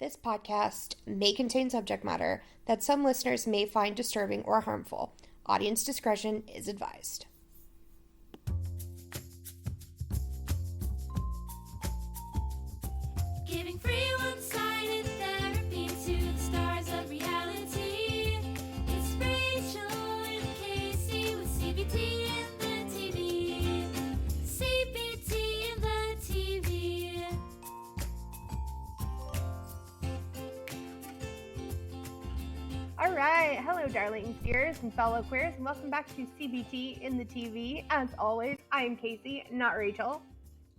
This podcast may contain subject matter that some listeners may find disturbing or harmful. Audience discretion is advised. Giving free one-sided therapy to the stars of reality. It's Rachel and Kacie with CBT and the TV. CBT and the TV. All right, hello darling dears and fellow queers, and welcome back to CBT in the TV. As always, I am Kacie, not Rachel.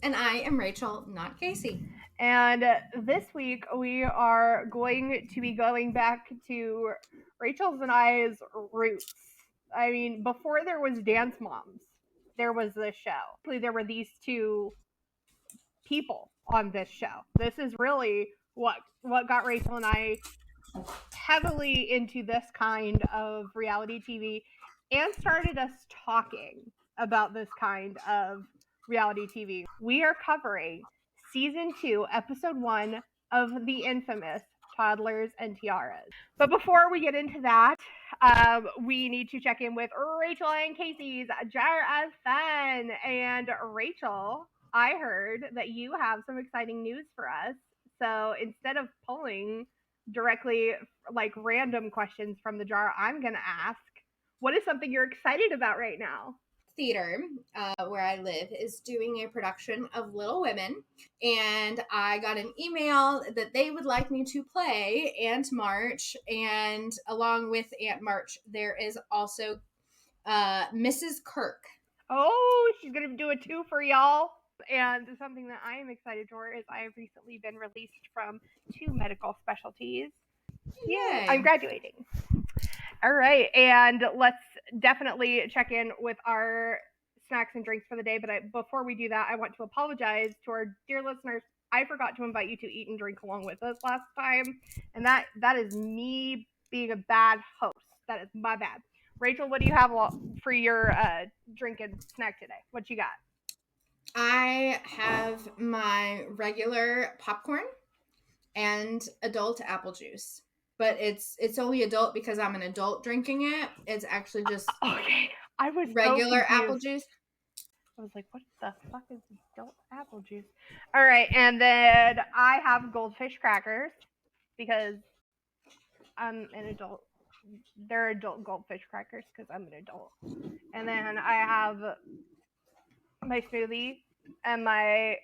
And I am Rachel, not Kacie. And this week we are going to be going back to Rachel's and I's roots. I mean, before there was Dance Moms, there was this show. There were these two people on this show. This is really what got Rachel and I heavily into this kind of reality TV and started us talking about this kind of reality TV. We are covering Season 2, Episode 1 of the infamous Toddlers and Tiaras. But before we get into that, we need to check in with Rachel and Kacie's Jar of Fun. And Rachel, I heard that you have some exciting news for us. So instead of pulling directly like random questions from the jar, I'm going to ask, what is something you're excited about right now? Theater, where I live, is doing a production of Little Women, and I got an email that they would like me to play Aunt March, and along with Aunt March, there is also Mrs. Kirk. Oh, she's going to do a 2 for y'all. And something that I am excited for is I have recently been released from 2 medical specialties. Yay! I'm graduating. All right, and let's definitely check in with our snacks and drinks for the day. But before we do that, I want to apologize to our dear listeners. I forgot to invite you to eat and drink along with us last time, and that is me being a bad host. That is my bad. Rachel, what do you have for your drink and snack today? What you got? I have my regular popcorn and adult apple juice. But it's only adult because I'm an adult drinking it. It's actually just okay. I was regular apple juice. I was like, what the fuck is adult apple juice? All right, and then I have goldfish crackers because I'm an adult. They're adult goldfish crackers because I'm an adult. And then I have my smoothie and my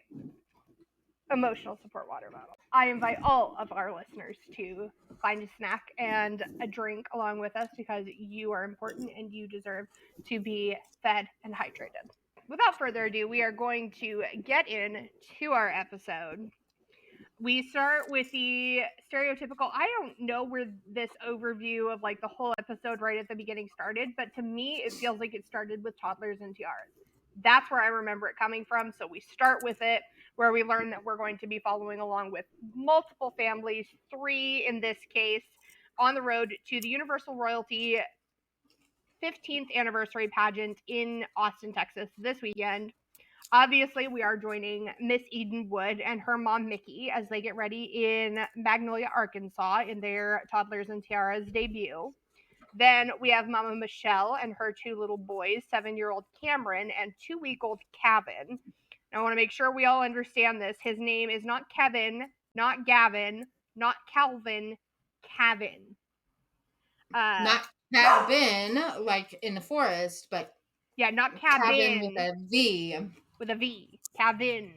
emotional support water bottle. I invite all of our listeners to find a snack and a drink along with us because you are important and you deserve to be fed and hydrated. Without further ado, we are going to get into our episode. We start with the stereotypical, I don't know where this overview of like the whole episode right at the beginning started, but to me it feels like it started with Toddlers and Tiaras. That's where I remember it coming from, so we start with it, where we learn that we're going to be following along with multiple families, 3 in this case, on the road to the Universal Royalty 15th anniversary pageant in Austin, Texas this weekend. Obviously, we are joining Miss Eden Wood and her mom, Mickey, as they get ready in Magnolia, Arkansas in their Toddlers and Tiaras debut. Then we have Mama Michelle and her 2 little boys, 7-year-old Cameron and 2-week-old Kevin. I want to make sure we all understand this. His name is not Kevin, not Gavin, not Calvin, Kevin. Not cabin, like in the forest, but yeah, not cabin with a V. With a V, Kevin.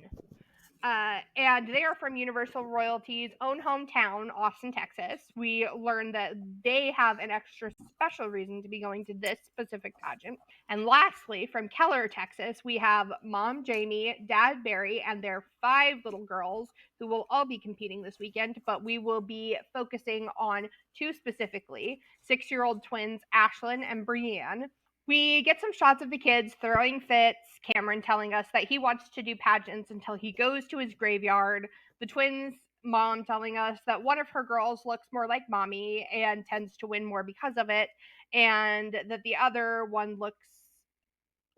And they are from Universal Royalty's own hometown, Austin, Texas. We learned that they have an extra special reason to be going to this specific pageant. And lastly, from Keller, Texas, we have Mom Jamie, Dad Barry, and their 5 little girls who will all be competing this weekend, but we will be focusing on 2 specifically, 6-year-old twins, Ashlyn and Brienne. We get some shots of the kids throwing fits, Cameron telling us that he wants to do pageants until he goes to his graveyard, the twins' mom telling us that one of her girls looks more like mommy and tends to win more because of it, and that the other one looks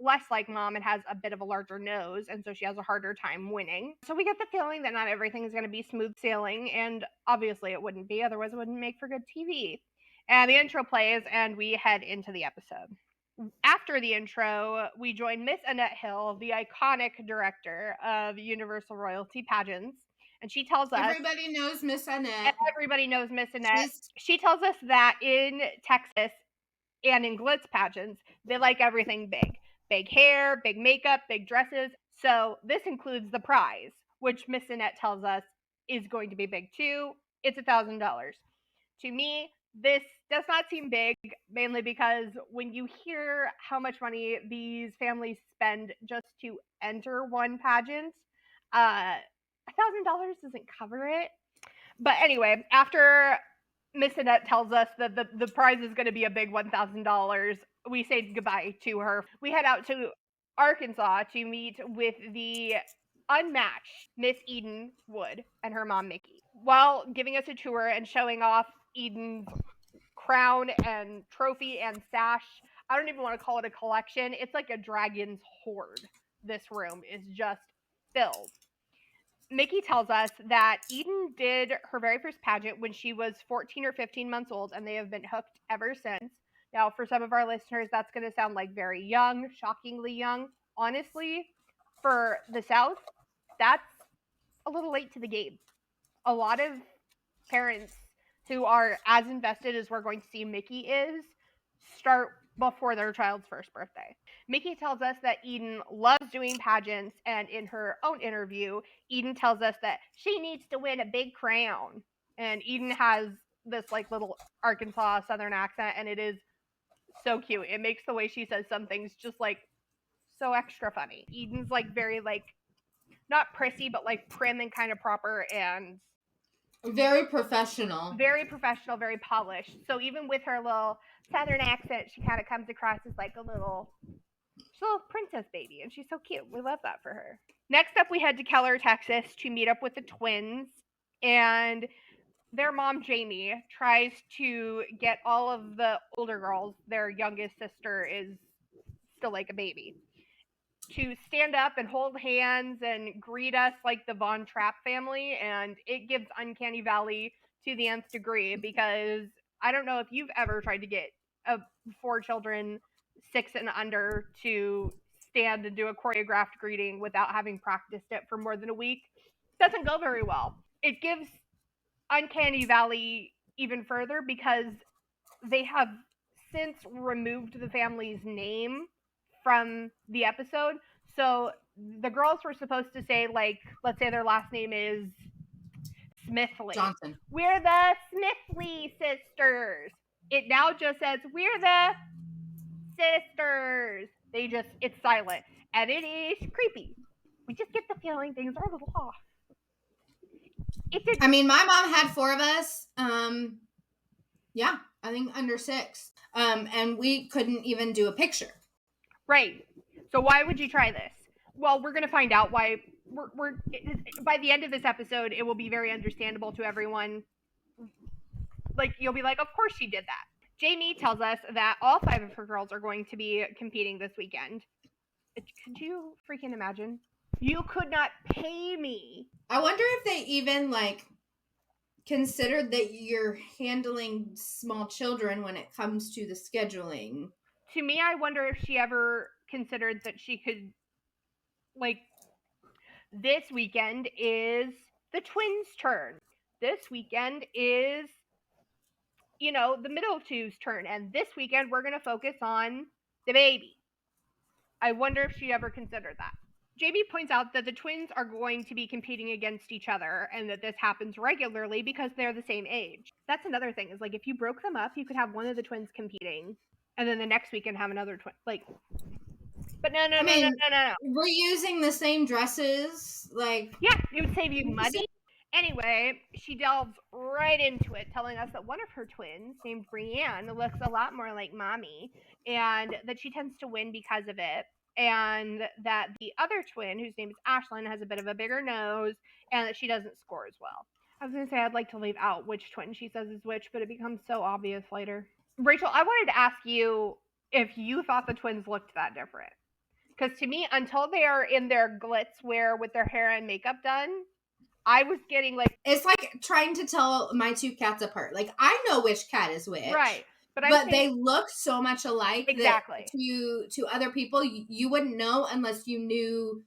less like mom and has a bit of a larger nose, and so she has a harder time winning. So we get the feeling that not everything is going to be smooth sailing, and obviously it wouldn't be, otherwise it wouldn't make for good TV. And the intro plays, and we head into the episode. After the intro, we join Miss Annette Hill, the iconic director of Universal Royalty Pageants, and she tells us Everybody knows Miss Annette. everybody knows Miss Annette. She's- She tells us that in Texas and in glitz pageants, they like everything big. Big hair, big makeup, big dresses. So this includes the prize, which Miss Annette tells us is going to be big too. It's $1,000. To me, this does not seem big, mainly because when you hear how much money these families spend just to enter one pageant, $1,000 doesn't cover it. But anyway, after Miss Annette tells us that the prize is going to be a big $1,000, we say goodbye to her. We head out to Arkansas to meet with the unmatched Miss Eden Wood and her mom, Mickey. While giving us a tour and showing off Eden's crown and trophy and sash, I don't even want to call it a collection. It's like a dragon's hoard. This room is just filled. Mickey tells us that Eden did her very first pageant when she was 14 or 15 months old, and they have been hooked ever since. Now, for some of our listeners, that's going to sound like very young, shockingly young. Honestly, for the South, that's a little late to the game. A lot of parents who are as invested as we're going to see Mickey is start before their child's first birthday. Mickey tells us that Eden loves doing pageants, and in her own interview, Eden tells us that she needs to win a big crown. And Eden has this like little Arkansas Southern accent, and it is so cute. It makes the way she says some things just like so extra funny. Eden's like very like not prissy, but like prim and kind of proper and very professional. very professional, very polished. So even with her little Southern accent, she kind of comes across as like a little princess baby, and she's so cute. We love that for her. Next up, we head to Keller, Texas to meet up with the twins, and their mom, Jamie, tries to get all of the older girls, their youngest sister is still like a baby, to stand up and hold hands and greet us like the Von Trapp family, and it gives Uncanny Valley to the nth degree, because I don't know if you've ever tried to get 4 children 6 and under to stand and do a choreographed greeting without having practiced it for more than a week. It doesn't go very well. It gives Uncanny Valley even further because they have since removed the family's name from the episode. So the girls were supposed to say, like, let's say their last name is Smithley. Johnson. We're the Smithley sisters. It now just says, we're the sisters. It's silent. And it is creepy. We just get the feeling things are a little off. I mean, my mom had 4 of us. Yeah, I think under 6. And we couldn't even do a picture. Right. So why would you try this? Well, we're going to find out why. By the end of this episode, it will be very understandable to everyone. Like, you'll be like, of course she did that. Jamie tells us that all 5 of her girls are going to be competing this weekend. Could you freaking imagine? You could not pay me. I wonder if they even, like, considered that you're handling small children when it comes to the scheduling. To me, I wonder if she ever considered that she could, like, this weekend is the twins' turn. This weekend is, the middle two's turn. And this weekend, we're going to focus on the baby. I wonder if she ever considered that. Jamie points out that the twins are going to be competing against each other and that this happens regularly because they're the same age. That's another thing, is like if you broke them up, you could have one of the twins competing and then the next weekend have another twin. Like, but no. We're using the same dresses. Like, yeah, it would save you money. Anyway, she delves right into it, telling us that one of her twins, named Brienne, looks a lot more like mommy and that she tends to win because of it. And that the other twin, whose name is HOTLINE, has a bit of a bigger nose and that she doesn't score as well. I was going to say I'd like to leave out which twin she says is which, but it becomes so obvious later. Rachel, I wanted to ask you if you thought the twins looked that different. Because to me, until they are in their glitz wear with their hair and makeup done, I was getting like, It's like trying to tell my two cats apart. Like, I know which cat is which. right. But They look so much alike exactly that to other people, you wouldn't know unless you knew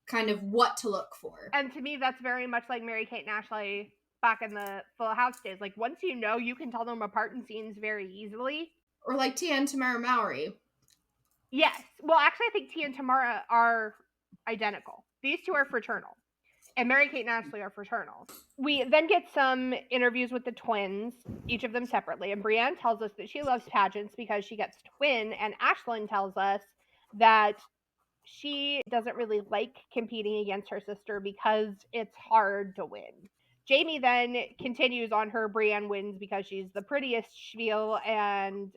kind of what to look for. And to me, that's very much like Mary-Kate and Ashley back in the Full House days. Like, once you know, you can tell them apart in scenes very easily. Or like Tia and Tamara Mowry. Yes. Well, actually, I think Tia and Tamara are identical. These two are fraternal. And Mary-Kate and Ashley are fraternal. We then get some interviews with the twins, each of them separately. And Brienne tells us that she loves pageants because she gets to win. And Ashlyn tells us that she doesn't really like competing against her sister because it's hard to win. Jamie then continues on her Brienne wins because she's the prettiest spiel and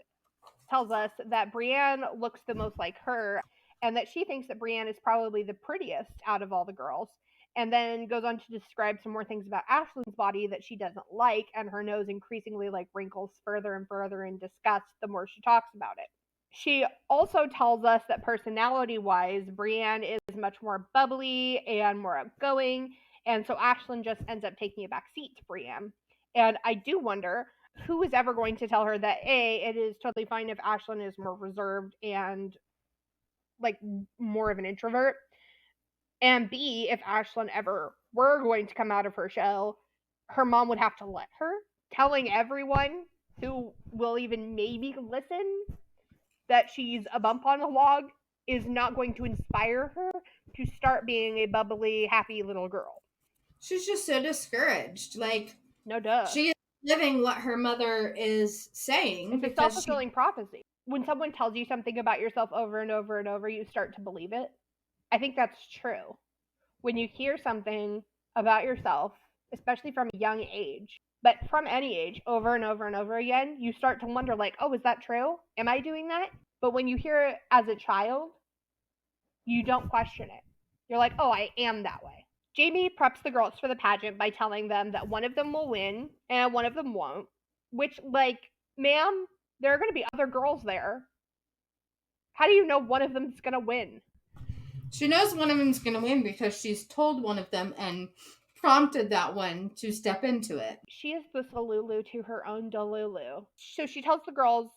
tells us that Brienne looks the most like her and that she thinks that Brienne is probably the prettiest out of all the girls. And then goes on to describe some more things about Ashlyn's body that she doesn't like, and her nose increasingly like wrinkles further and further in disgust the more she talks about it. She also tells us that personality-wise, Brienne is much more bubbly and more outgoing, and so Ashlyn just ends up taking a back seat to Brienne. And I do wonder who is ever going to tell her that A, it is totally fine if Ashlyn is more reserved and like more of an introvert, and B, if Ashlyn ever were going to come out of her shell, her mom would have to let her. Telling everyone who will even maybe listen that she's a bump on a log is not going to inspire her to start being a bubbly, happy little girl. She's just so discouraged. Like, no duh. She is living what her mother is saying. It's a self-fulfilling prophecy. When someone tells you something about yourself over and over and over, you start to believe it. I think that's true. When you hear something about yourself, especially from a young age, but from any age, over and over and over again, you start to wonder, like, oh, is that true? Am I doing that? But when you hear it as a child, you don't question it. You're like, oh, I am that way. Jamie preps the girls for the pageant by telling them that one of them will win and one of them won't. Which, like, ma'am, there are going to be other girls there. How do you know one of them's going to win? She knows one of them's going to win because she's told one of them and prompted that one to step into it. She is the Salulu to her own Delulu. So she tells the girls,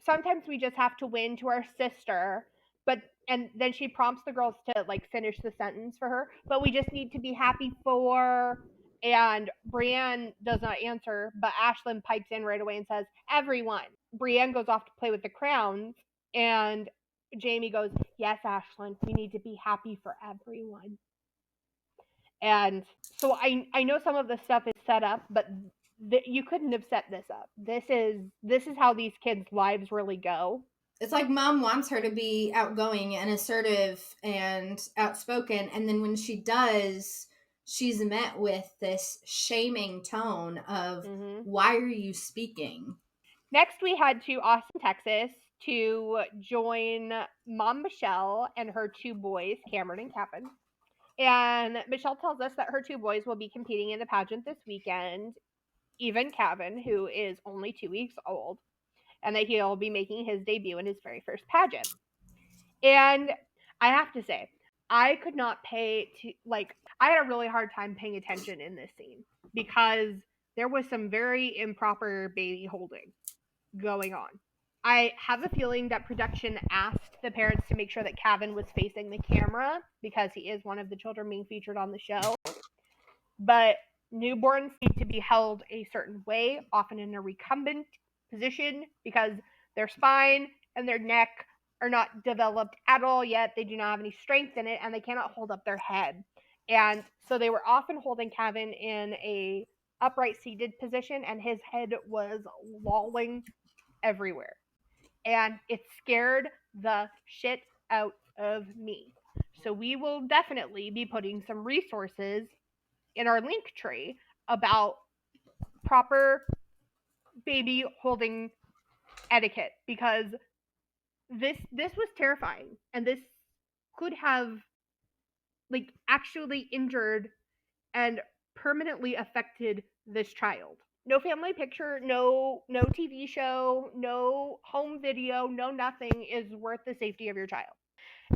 sometimes we just have to win to our sister, and then she prompts the girls to like finish the sentence for her, but we just need to be happy for, and Brienne does not answer, but Ashlyn pipes in right away and says, everyone. Brienne goes off to play with the crowns, and Jamie goes, yes, Ashlyn, we need to be happy for everyone. And so I know some of the stuff is set up, but you couldn't have set this up. This is how these kids' lives really go. It's like mom wants her to be outgoing and assertive and outspoken, and then when she does, she's met with this shaming tone of, why are you speaking? Next, we head to Austin, Texas to join Mom Michelle and her two boys, Cameron and Kevin. And Michelle tells us that her two boys will be competing in the pageant this weekend, even Kevin, who is only 2 weeks old, and that he'll be making his debut in his very first pageant. And I have to say, I could not I had a really hard time paying attention in this scene because there was some very improper baby holding going on. I have a feeling that production asked the parents to make sure that Kevin was facing the camera because he is one of the children being featured on the show. But newborns need to be held a certain way, often in a recumbent position, because their spine and their neck are not developed at all yet. They do not have any strength in it, and they cannot hold up their head. And so they were often holding Kevin in a upright seated position, and his head was lolling everywhere. And it scared the shit out of me. So we will definitely be putting some resources in our link tree about proper baby holding etiquette, because this was terrifying, and this could have like actually injured and permanently affected this child. No family picture, no TV show, no home video, no nothing is worth the safety of your child.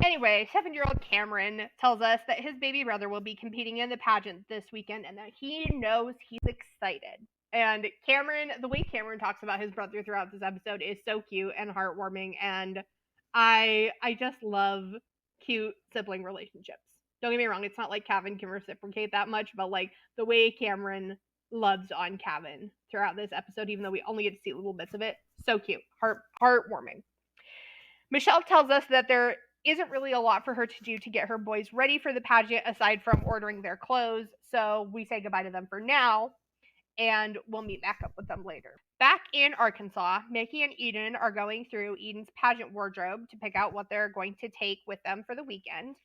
Anyway, 7-year-old Cameron tells us that his baby brother will be competing in the pageant this weekend and that he knows he's excited. And Cameron, the way Cameron talks about his brother throughout this episode is so cute and heartwarming, and I just love cute sibling relationships. Don't get me wrong, it's not like Kevin can reciprocate that much, but like the way Cameron loves on Kevin throughout this episode, even though we only get to see little bits of it, so cute, heartwarming. Michelle tells us that there isn't really a lot for her to do to get her boys ready for the pageant aside from ordering their clothes, so we say goodbye to them for now, and we'll meet back up with them later. Back in Arkansas, Mickey and Eden are going through Eden's pageant wardrobe to pick out what they're going to take with them for the weekend.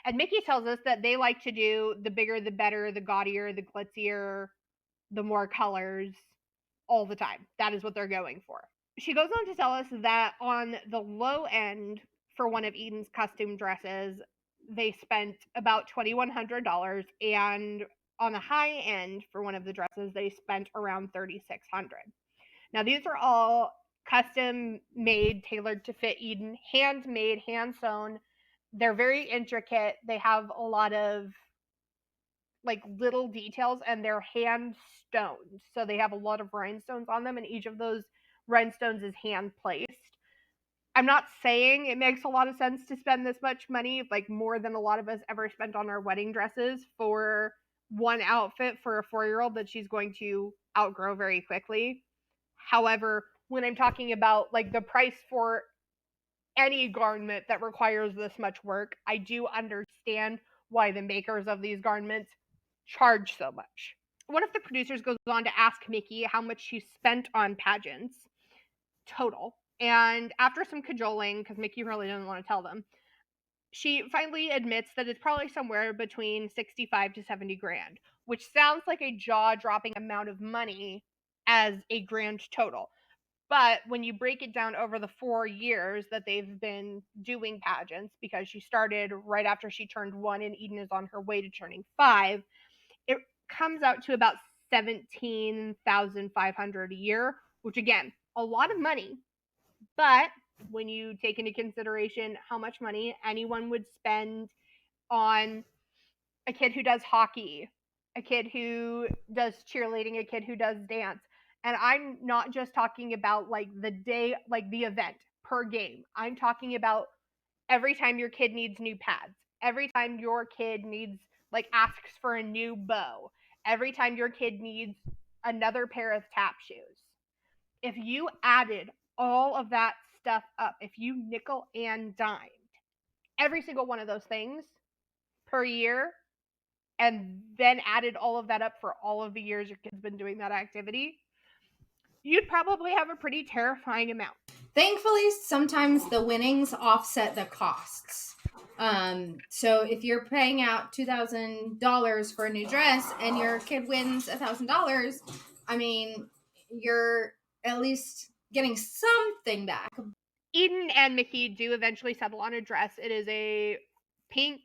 And Mickey tells us that they like to do the bigger, the better, the gaudier, the glitzier, the more colors all the time. That is what they're going for. She goes on to tell us that on the low end for one of Eden's costume dresses, they spent about $2,100, and on the high end for one of the dresses, they spent around $3,600. Now, these are all custom made, tailored to fit Eden, handmade, hand sewn. They're very intricate. They have a lot of like little details, and they're hand stoned. So they have a lot of rhinestones on them, and each of those rhinestones is hand placed. I'm not saying it makes a lot of sense to spend this much money, like more than a lot of us ever spent on our wedding dresses for one outfit for a 4-year-old that she's going to outgrow very quickly. However, when I'm talking about like the price for any garment that requires this much work, I do understand why the makers of these garments charge so much. One of the producers goes on to ask Mickey how much she spent on pageants total. And after some cajoling, because Mickey really doesn't want to tell them, she finally admits that it's probably somewhere between 65 to 70 grand, which sounds like a jaw-dropping amount of money as a grand total. But when you break it down over the 4 years that they've been doing pageants, because she started right after she turned 1 and Eden is on her way to turning 5, it comes out to about $17,500 a year, which again, a lot of money. But when you take into consideration how much money anyone would spend on a kid who does hockey, a kid who does cheerleading, a kid who does dance, and I'm not just talking about like the day, like the event per game. I'm talking about every time your kid needs new pads, every time your kid needs, like, asks for a new bow, every time your kid needs another pair of tap shoes. If you added all of that stuff up, if you nickel and dimed every single one of those things per year, and then added all of that up for all of the years your kid's been doing that activity, you'd probably have a pretty terrifying amount. Thankfully, sometimes the winnings offset the costs. So if you're paying out $2,000 for a new dress and your kid wins $1,000, I mean, you're at least getting something back. Eden and Mickey do eventually settle on a dress. It is a pink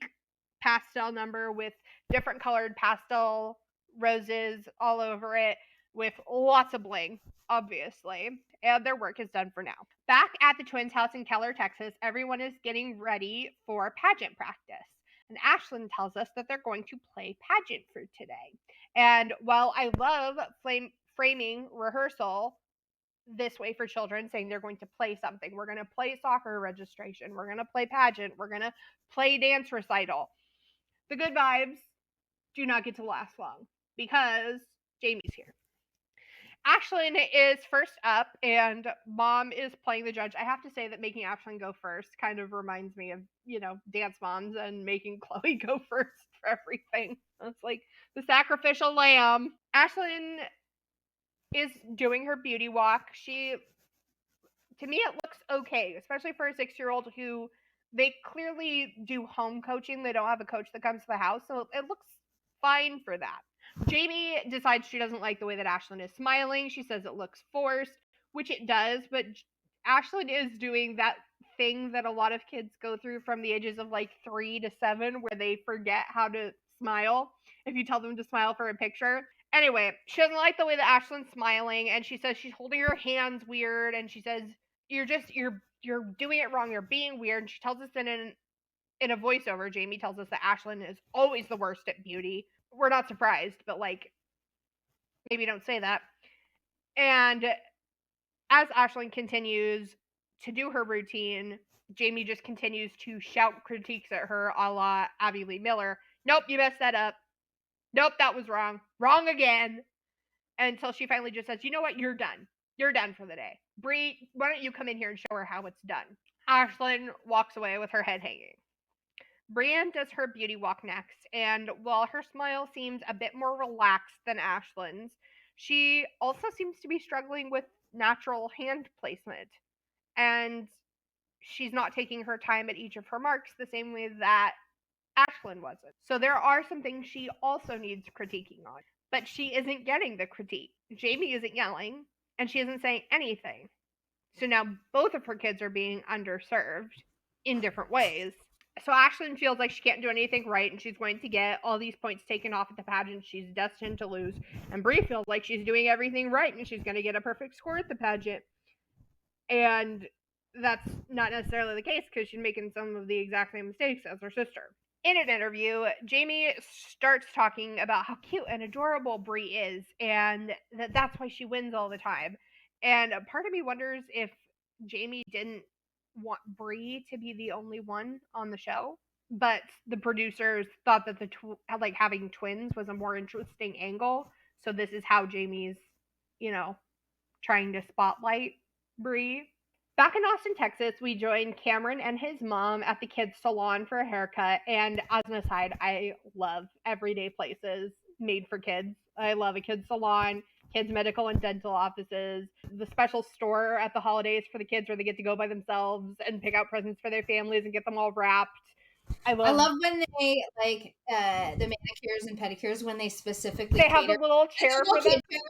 pastel number with different colored pastel roses all over it, with lots of bling, obviously. And their work is done for now. Back at the twins' house in Keller, Texas, everyone is getting ready for pageant practice. And Ashlyn tells us that they're going to play pageant for today. And while I love framing rehearsal this way for children, saying they're going to play something, we're going to play soccer registration, we're going to play pageant, we're going to play dance recital, the good vibes do not get to last long because Jamie's here. Ashlyn is first up, and Mom is playing the judge. I have to say that making Ashlyn go first kind of reminds me of, Dance Moms and making Chloe go first for everything. It's like the sacrificial lamb. Ashlyn is doing her beauty walk. To me, it looks okay, especially for a 6-year-old who they clearly do home coaching. They don't have a coach that comes to the house, so it looks fine for that. Jamie decides she doesn't like the way that Ashlyn is smiling. She says it looks forced, which it does, but Ashlyn is doing that thing that a lot of kids go through from the ages of like 3 to 7 where they forget how to smile if you tell them to smile for a picture. Anyway, she doesn't like the way that Ashlyn's smiling, and she says she's holding her hands weird, and she says, you're doing it wrong, you're being weird. And she tells us in an in a voiceover, Jamie tells us that Ashlyn is always the worst at beauty. We're not surprised, but like, maybe don't say that. And as Ashlyn continues to do her routine, Jamie just continues to shout critiques at her a la Abby Lee Miller. Nope, you messed that up. Nope, that was wrong. Wrong again. Until she finally just says, you know what, you're done. You're done for the day. Bree, why don't you come in here and show her how it's done? Ashlyn walks away with her head hanging. Brienne does her beauty walk next, and while her smile seems a bit more relaxed than Ashlyn's, she also seems to be struggling with natural hand placement. And she's not taking her time at each of her marks the same way that Ashlyn wasn't. So there are some things she also needs critiquing on. But she isn't getting the critique. Jamie isn't yelling, and she isn't saying anything. So now both of her kids are being underserved in different ways. So Ashlyn feels like she can't do anything right, and she's going to get all these points taken off at the pageant she's destined to lose. And Bree feels like she's doing everything right, and she's going to get a perfect score at the pageant. And that's not necessarily the case, because she's making some of the exact same mistakes as her sister. In an interview, Jamie starts talking about how cute and adorable Bree is, and that's why she wins all the time. And a part of me wonders if Jamie didn't want Bree to be the only one on the show, but the producers thought that like having twins was a more interesting angle. So this is how Jamie's, trying to spotlight Bree. Back in Austin, Texas, we joined Cameron and his mom at the kids' salon for a haircut. And as an aside, I love everyday places made for kids. I love a kids' salon, kids' medical and dental offices, the special store at the holidays for the kids where they get to go by themselves and pick out presents for their families and get them all wrapped. I love when they like the manicures and pedicures when they specifically have a little chair for them. Chair.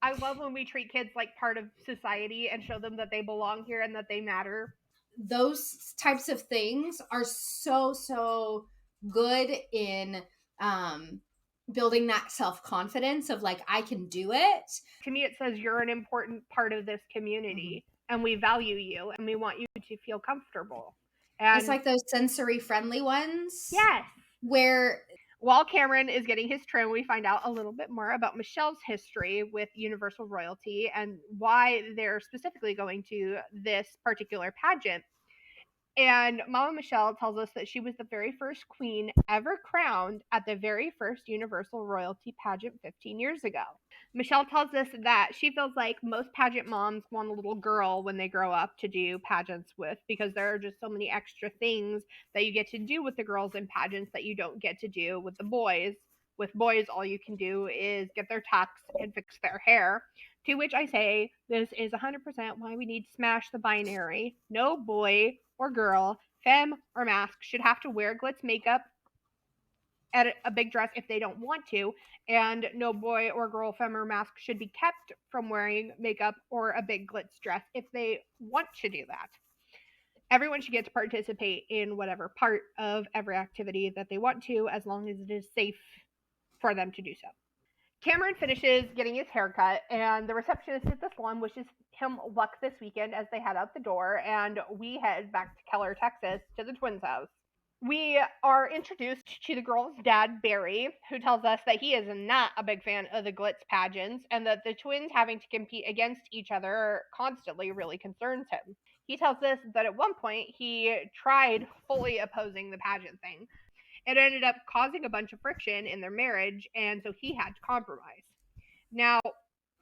I love when we treat kids like part of society and show them that they belong here and that they matter. Those types of things are so good in building that self-confidence of like, I can do it. To me, it says you're an important part of this community, and we value you, and we want you to feel comfortable. And it's like those sensory friendly ones. Yes. Where while Cameron is getting his trim, we find out a little bit more about Michelle's history with Universal Royalty and why they're specifically going to this particular pageant. And Mama Michelle tells us that she was the very first queen ever crowned at the very first Universal Royalty pageant 15 years ago. Michelle tells us that she feels like most pageant moms want a little girl when they grow up to do pageants with, because there are just so many extra things that you get to do with the girls in pageants that you don't get to do with the boys. With boys, all you can do is get their tux and fix their hair. To which I say, this is 100% why we need to smash the binary. No boy or girl, femme or masc, should have to wear glitz makeup at a big dress if they don't want to, and no boy or girl, femme or masc, should be kept from wearing makeup or a big glitz dress if they want to do that. Everyone should get to participate in whatever part of every activity that they want to, as long as it is safe for them to do so. Cameron finishes getting his haircut, and the receptionist at the salon wishes him luck this weekend as they head out the door, and we head back to Keller, Texas, to the twins' house. We are introduced to the girl's dad, Barry, who tells us that he is not a big fan of the glitz pageants, and that the twins having to compete against each other constantly really concerns him. He tells us that at one point he tried fully opposing the pageant thing. It ended up causing a bunch of friction in their marriage, and so he had to compromise. Now,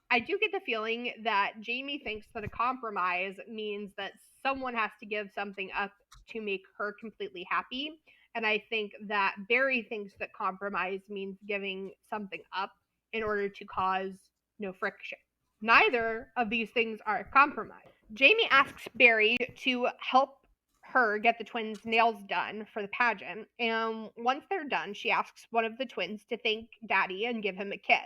I do get the feeling that Jamie thinks that a compromise means that someone has to give something up to make her completely happy, and I think that Barry thinks that compromise means giving something up in order to cause no friction. Neither of these things are compromise. Jamie asks Barry to help her get the twins' nails done for the pageant, and once they're done, she asks one of the twins to thank Daddy and give him a kiss.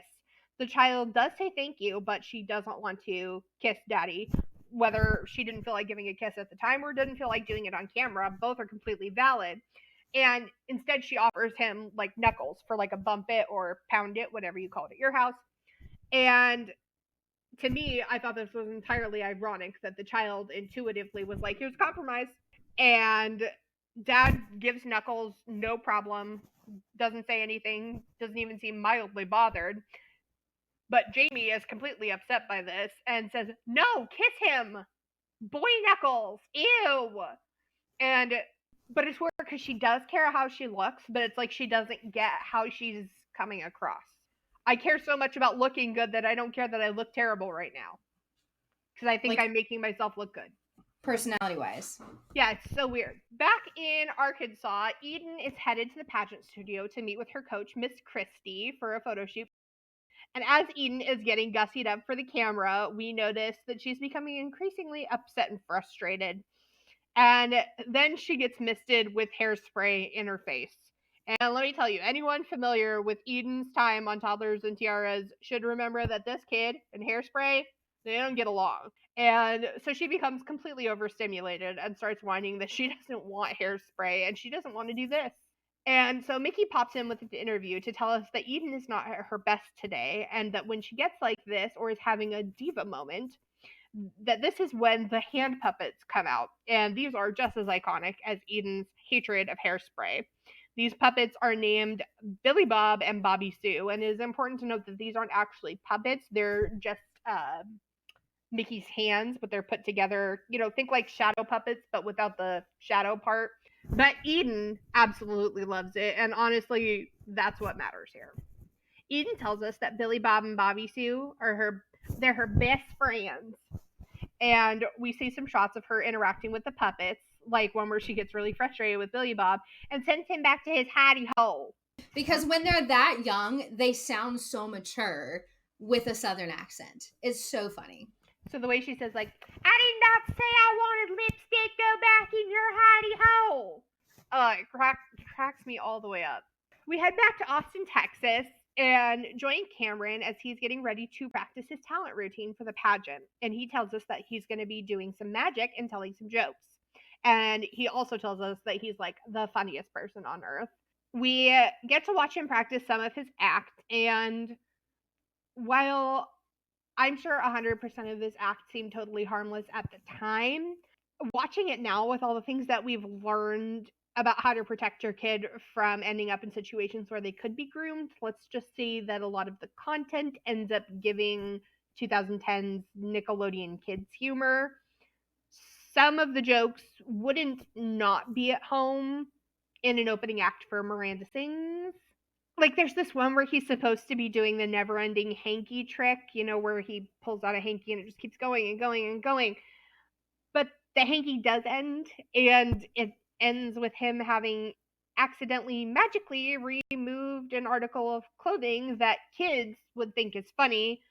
The child does say thank you, but she doesn't want to kiss Daddy. Whether she didn't feel like giving a kiss at the time or didn't feel like doing it on camera, both are completely valid. And instead she offers him like knuckles for like a bump it or pound it, whatever you call it at your house. And to me, I thought this was entirely ironic that the child intuitively was like, here's compromise. And Dad gives Knuckles no problem, doesn't say anything, doesn't even seem mildly bothered. But Jamie is completely upset by this and says, "No, kiss him! Boy Knuckles! Ew!" And but it's weird because she does care how she looks, but it's like she doesn't get how she's coming across. I care so much about looking good that I don't care that I look terrible right now. Because I think Like- I'm making myself look good. Personality wise. Yeah, it's so weird. Back in Arkansas, Eden is headed to the pageant studio to meet with her coach, Miss Christie, for a photo shoot. And as Eden is getting gussied up for the camera, we notice that she's becoming increasingly upset and frustrated. And then she gets misted with hairspray in her face. And let me tell you, anyone familiar with Eden's time on Toddlers and Tiaras should remember that this kid and hairspray, they don't get along. And so she becomes completely overstimulated and starts whining that she doesn't want hairspray and she doesn't want to do this. And so Mickey pops in with an interview to tell us that Eden is not at her best today and that when she gets like this or is having a diva moment, that this is when the hand puppets come out, and these are just as iconic as Eden's hatred of hairspray. These puppets are named Billy Bob and Bobby Sue, and it is important to note that these aren't actually puppets, they're just Mickey's hands, but they're put together, think like shadow puppets, but without the shadow part. But Eden absolutely loves it, and honestly, that's what matters here. Eden tells us that Billy Bob and Bobby Sue are they're her best friends. And we see some shots of her interacting with the puppets, like one where she gets really frustrated with Billy Bob and sends him back to his hidey hole. Because when they're that young, they sound so mature with a southern accent. It's so funny. So the way she says, like, "I did not say I wanted lipstick, go back in your hidey hole." It cracks me all the way up. We head back to Austin, Texas, and join Cameron as he's getting ready to practice his talent routine for the pageant. And he tells us that he's going to be doing some magic and telling some jokes. And he also tells us that he's like the funniest person on earth. We get to watch him practice some of his act, and while I'm sure 100% of this act seemed totally harmless at the time, watching it now with all the things that we've learned about how to protect your kid from ending up in situations where they could be groomed, let's just see that a lot of the content ends up giving 2010's Nickelodeon kids humor. Some of the jokes wouldn't not be at home in an opening act for Miranda Sings. Like, there's this one where he's supposed to be doing the never-ending hanky trick, where he pulls out a hanky and it just keeps going and going and going. But the hanky does end, and it ends with him having accidentally magically removed an article of clothing that kids would think is funny.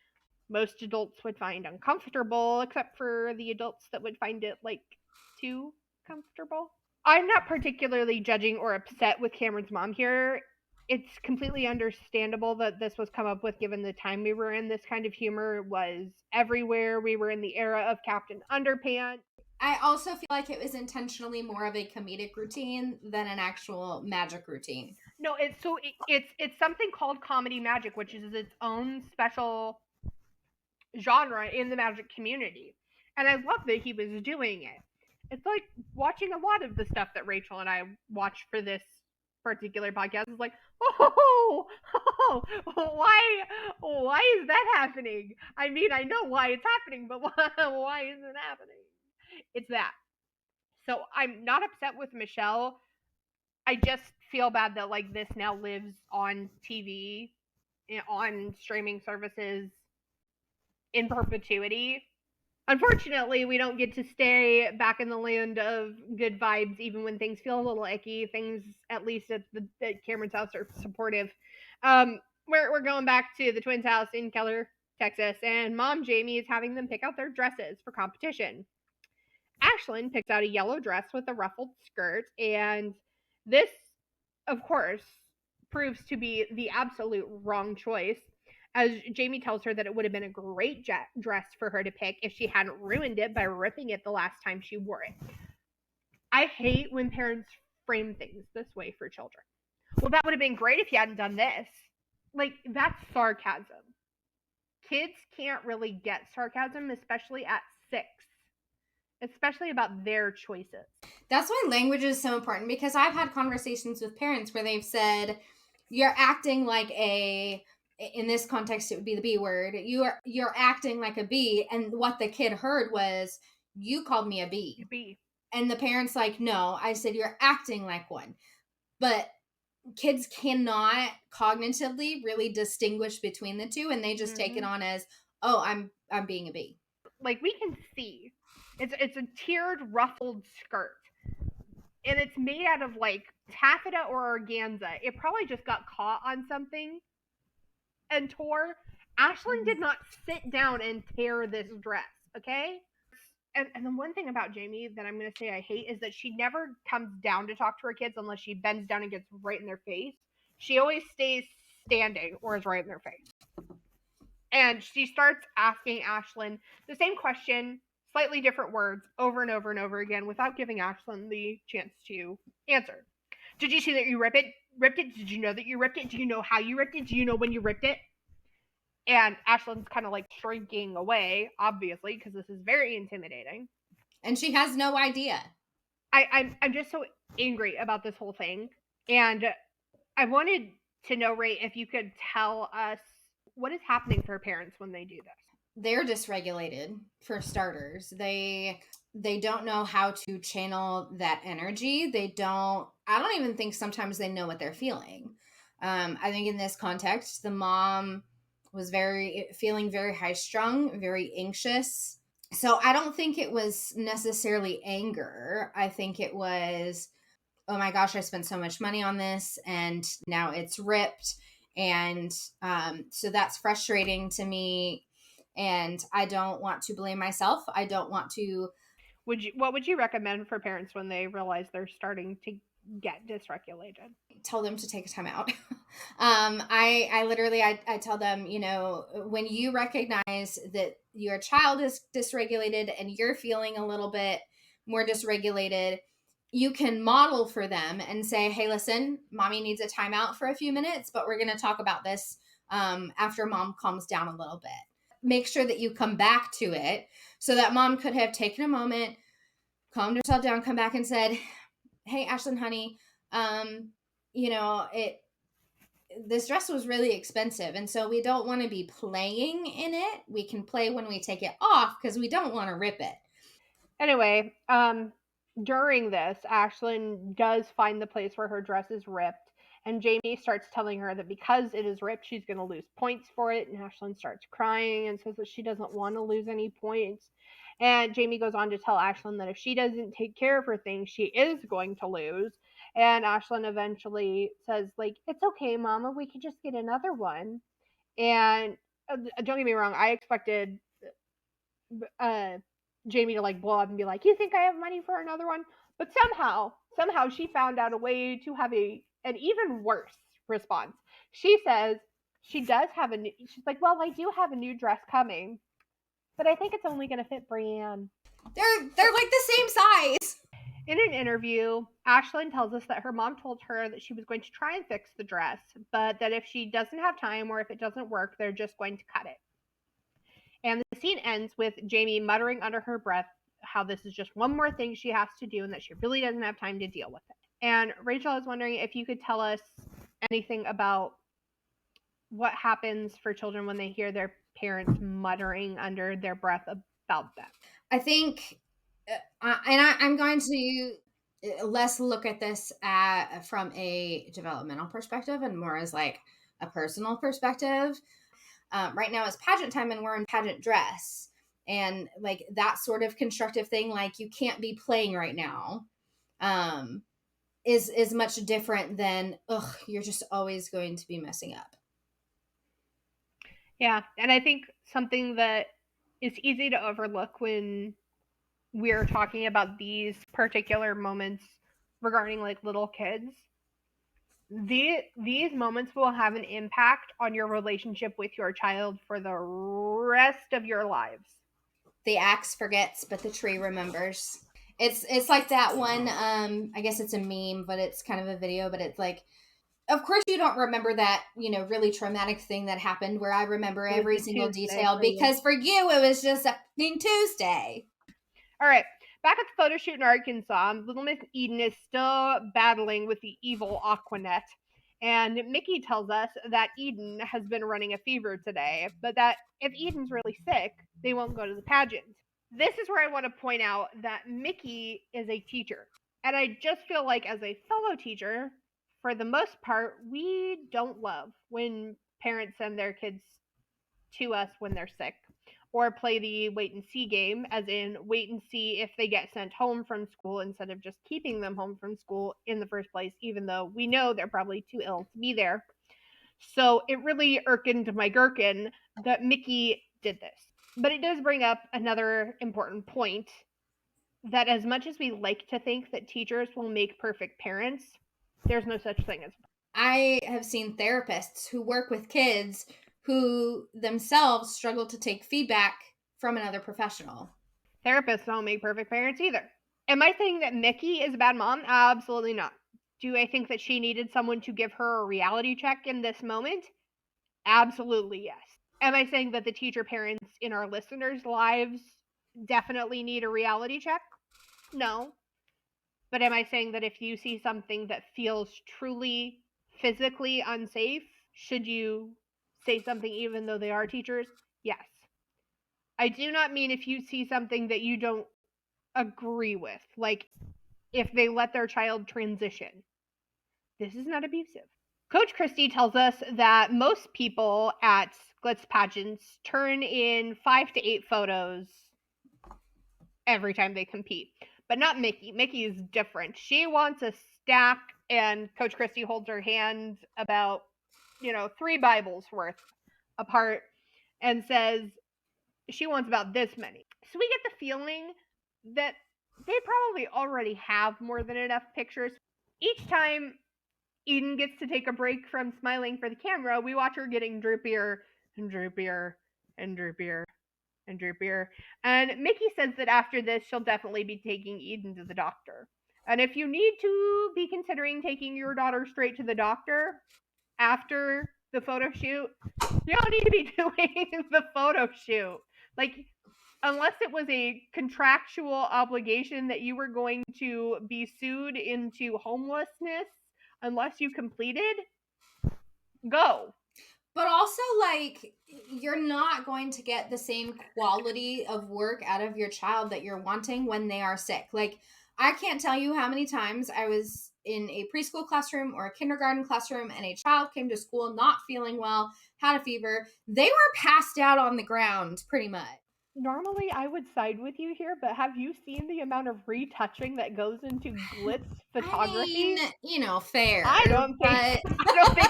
Most adults would find uncomfortable, except for the adults that would find it, like, too comfortable. I'm not particularly judging or upset with Cameron's mom here. It's completely understandable that this was come up with given the time we were in. This kind of humor was everywhere. We were in the era of Captain Underpants. I also feel like it was intentionally more of a comedic routine than an actual magic routine. No, it's something called comedy magic, which is its own special genre in the magic community. And I love that he was doing it. It's like watching a lot of the stuff that Rachel and I watch for this particular podcast. It's like, why is that happening? I mean, I know why it's happening, but why is it happening? It's that. So I'm not upset with Michelle. I just feel bad that like this now lives on TV, on streaming services in perpetuity. Unfortunately, we don't get to stay back in the land of good vibes even when things feel a little icky. Things, at least at Cameron's house, are supportive. We're going back to the twins' house in Keller, Texas, and Mom Jamie is having them pick out their dresses for competition. Ashlyn picks out a yellow dress with a ruffled skirt, and this, of course, proves to be the absolute wrong choice, as Jamie tells her that it would have been a great dress for her to pick if she hadn't ruined it by ripping it the last time she wore it. I hate when parents frame things this way for children. Well, that would have been great if you hadn't done this. Like, that's sarcasm. Kids can't really get sarcasm, especially at 6. especially about their choices. That's why language is so important, because I've had conversations with parents where they've said, you're acting like in this context, it would be the B word. You're acting like a B. And what the kid heard was, you called me a B. B. And the parent's like, no, I said, you're acting like one. But kids cannot cognitively really distinguish between the two. And they just take it on as, oh, I'm being a B. Like, we can see it's a tiered ruffled skirt, and it's made out of like taffeta or organza. It probably just got caught on something and tore. Ashlyn did not sit down and tear this dress, okay? And the one thing about Jamie that I'm going to say I hate is that she never comes down to talk to her kids unless she bends down and gets right in their face. She always stays standing or is right in their face. And she starts asking Ashlyn the same question, slightly different words, over and over and over again, without giving Ashlyn the chance to answer. Did you see that you ripped it? Did you know that you ripped it? Do you know how you ripped it? Do you know when you ripped it? And Ashlyn's kind of like shrinking away, obviously, because this is very intimidating. And she has no idea. I'm just so angry about this whole thing. And I wanted to know, Ray, if you could tell us what is happening for parents when they do this. They're dysregulated, for starters. They don't know how to channel that energy. I don't even think sometimes they know what they're feeling. I think in this context, the mom was feeling very high strung, very anxious. So I don't think it was necessarily anger. I think it was, oh my gosh, I spent so much money on this and now it's ripped. And so that's frustrating to me. And I don't want to blame myself. I don't want to. What would you recommend for parents when they realize they're starting to get dysregulated? Tell them to take a time out. I literally tell them, when you recognize that your child is dysregulated and you're feeling a little bit more dysregulated, you can model for them and say, hey, listen, mommy needs a timeout for a few minutes, but we're going to talk about this after mom calms down a little bit. Make sure that you come back to it, so that mom could have taken a moment, calmed herself down, come back and said, hey, Ashlyn, honey, this dress was really expensive. And so we don't want to be playing in it. We can play when we take it off because we don't want to rip it. Anyway, during this, Ashlyn does find the place where her dress is ripped. And Jamie starts telling her that because it is ripped, she's going to lose points for it. And Ashlyn starts crying and says that she doesn't want to lose any points. And Jamie goes on to tell Ashlyn that if she doesn't take care of her things, she is going to lose. And Ashlyn eventually says, like, it's okay, Mama, we could just get another one. And don't get me wrong, I expected Jamie to like blow up and be like, you think I have money for another one? But somehow she found out a way to have an even worse response. She says she does have she's like, well, I do have a new dress coming, but I think it's only going to fit Brienne. They're like the same size. In an interview, Ashlyn tells us that her mom told her that she was going to try and fix the dress, but that if she doesn't have time or if it doesn't work, they're just going to cut it. And the scene ends with Jamie muttering under her breath how this is just one more thing she has to do and that she really doesn't have time to deal with it. And Rachel, I was wondering if you could tell us anything about what happens for children when they hear their parents muttering under their breath about them. I think, I'm going to less look at this from a developmental perspective and more as like a personal perspective. Right now it's pageant time and we're in pageant dress, and like that sort of constructive thing, like you can't be playing right now, is much different than, you're just always going to be messing up. Yeah, and I think something that is easy to overlook when we're talking about these particular moments regarding like little kids, these moments will have an impact on your relationship with your child for the rest of your lives. The axe forgets, but the tree remembers. It's like that one, I guess it's a meme, but it's kind of a video, but it's like, of course you don't remember that, really traumatic thing that happened where I remember every single detail because for you it was just a fucking Tuesday. All right. Back at the photo shoot in Arkansas, little Miss Eden is still battling with the evil Aquanet. And Mickey tells us that Eden has been running a fever today, but that if Eden's really sick, they won't go to the pageant. This is where I want to point out that Mickey is a teacher. And I just feel like, as a fellow teacher, for the most part, we don't love when parents send their kids to us when they're sick, or play the wait and see game, as in wait and see if they get sent home from school instead of just keeping them home from school in the first place, even though we know they're probably too ill to be there. So it really irkened my gherkin that Mickey did this. But it does bring up another important point, that as much as we like to think that teachers will make perfect parents, there's no such thing as. I have seen therapists who work with kids who themselves struggle to take feedback from another professional. Therapists don't make perfect parents either. Am I saying that Mickey is a bad mom? Absolutely not. Do I think that she needed someone to give her a reality check in this moment? Absolutely yes. Am I saying that the teacher parents in our listeners' lives definitely need a reality check? No. But am I saying that if you see something that feels truly physically unsafe, should you say something even though they are teachers? Yes. I do not mean if you see something that you don't agree with, like if they let their child transition. This is not abusive. Coach Christie tells us that most people at glitz pageants turn in 5 to 8 photos every time they compete, but not Mickey. Mickey is different. She wants a stack, and Coach Christie holds her hand about 3 Bibles worth apart and says she wants about this many. So we get the feeling that they probably already have more than enough pictures. Each time Eden gets to take a break from smiling for the camera, we watch her getting droopier and droopier and droopier and droopier. And Mickey says that after this, she'll definitely be taking Eden to the doctor. And if you need to be considering taking your daughter straight to the doctor after the photo shoot, you don't need to be doing the photo shoot. Like, unless it was a contractual obligation that you were going to be sued into homelessness unless you completed, go. But also, like, you're not going to get the same quality of work out of your child that you're wanting when they are sick. Like, I can't tell you how many times I was in a preschool classroom or a kindergarten classroom and a child came to school not feeling well, had a fever. They were passed out on the ground, pretty much. Normally, I would side with you here, but have you seen the amount of retouching that goes into glitz photography? I mean, fair. I don't think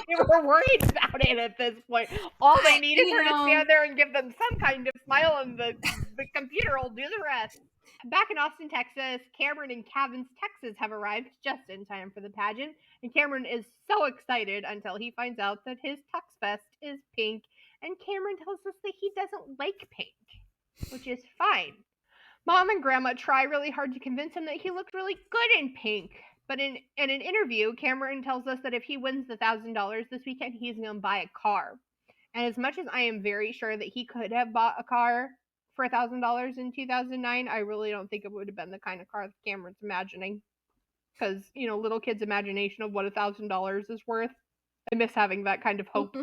they were worried about it at this point. All they need is her to stand there and give them some kind of smile, and the computer will do the rest. Back in Austin, Texas, Cameron and Cavan's Texas have arrived just in time for the pageant, and Cameron is so excited until he finds out that his Tux Vest is pink, and Cameron tells us that he doesn't like pink, which is fine. Mom and Grandma try really hard to convince him that he looked really good in pink. But in an interview, Cameron tells us that if he wins the $1,000 this weekend, he's going to buy a car. And as much as I am very sure that he could have bought a car for $1,000 in 2009, I really don't think it would have been the kind of car that Cameron's imagining. Because, little kids' imagination of what $1,000 is worth. I miss having that kind of hope.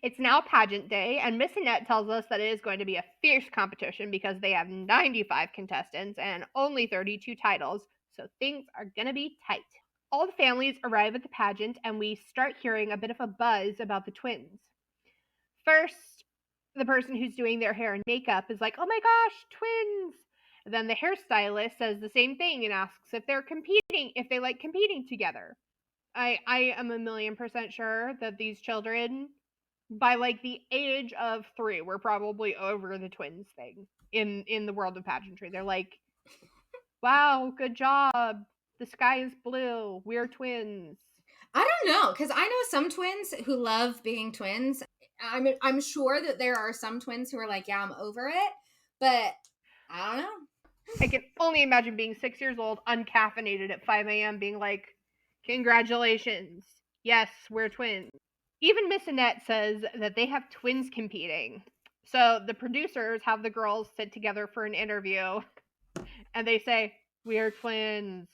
It's now pageant day, and Miss Annette tells us that it is going to be a fierce competition because they have 95 contestants and only 32 titles, so things are going to be tight. All the families arrive at the pageant, and we start hearing a bit of a buzz about the twins. First, the person who's doing their hair and makeup is like, oh my gosh, twins! And then the hairstylist says the same thing and asks if they like competing together. I am 1,000,000% sure that these children, by like the age of 3, we're probably over the twins thing in the world of pageantry. They're like, wow, good job. The sky is blue. We're twins. I don't know, because I know some twins who love being twins. I'm sure that there are some twins who are like, yeah, I'm over it, but I don't know. I can only imagine being 6 years old, uncaffeinated at 5 a.m., being like, congratulations. Yes, we're twins. Even Miss Annette says that they have twins competing. So the producers have the girls sit together for an interview. and they say, "We are twins,"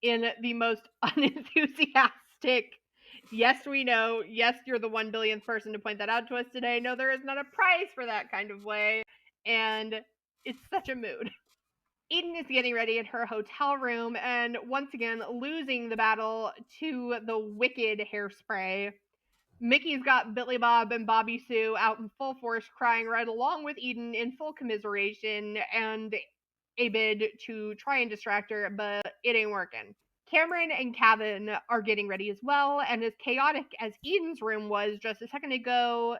in the most unenthusiastic, "Yes, we know. Yes, you're the 1 billionth person to point that out to us today. No, there is not a prize for that" kind of way. And it's such a mood. Eden is getting ready in her hotel room and once again losing the battle to the wicked hairspray. Mickey's got Billy Bob and Bobby Sue out in full force, crying right along with Eden in full commiseration and a bid to try and distract her, but it ain't working. Cameron and Kevin are getting ready as well, and as chaotic as Eden's room was just a second ago,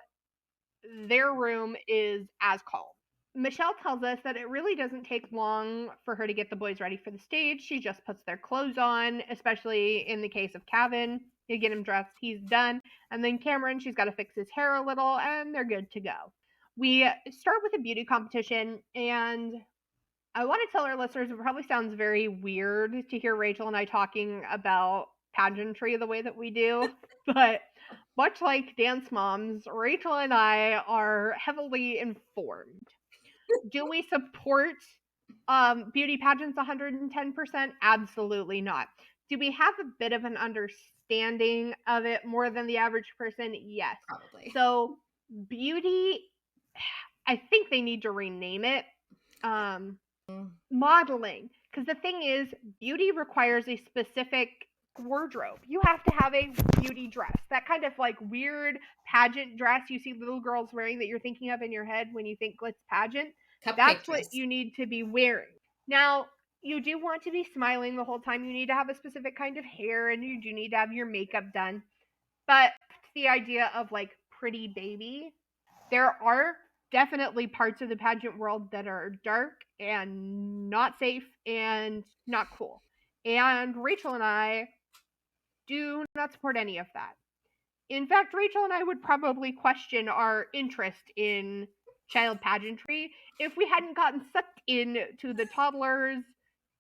their room is as calm. Michelle tells us that it really doesn't take long for her to get the boys ready for the stage. She just puts their clothes on, especially in the case of Kevin. You get him dressed, he's done. And then Cameron, she's got to fix his hair a little, and they're good to go. We start with a beauty competition, and I want to tell our listeners it probably sounds very weird to hear Rachel and I talking about pageantry the way that we do, but much like dance moms, Rachel and I are heavily informed. Do we support beauty pageants 110%? Absolutely not. Do we have a bit of an understanding of it more than the average person? Yes. Probably. So beauty, I think they need to rename it modeling, because the thing is, beauty requires a specific wardrobe. You have to have a beauty dress, that kind of like weird pageant dress you see little girls wearing that you're thinking of in your head when you think glitz pageant. Cupcake That's dress. what you need to be wearing. Now, you do want to be smiling the whole time. You need to have a specific kind of hair, and you do need to have your makeup done. But the idea of like pretty baby, there are definitely parts of the pageant world that are dark and not safe and not cool. And Rachel and I do not support any of that. In fact, Rachel and I would probably question our interest in child pageantry if we hadn't gotten sucked into the toddlers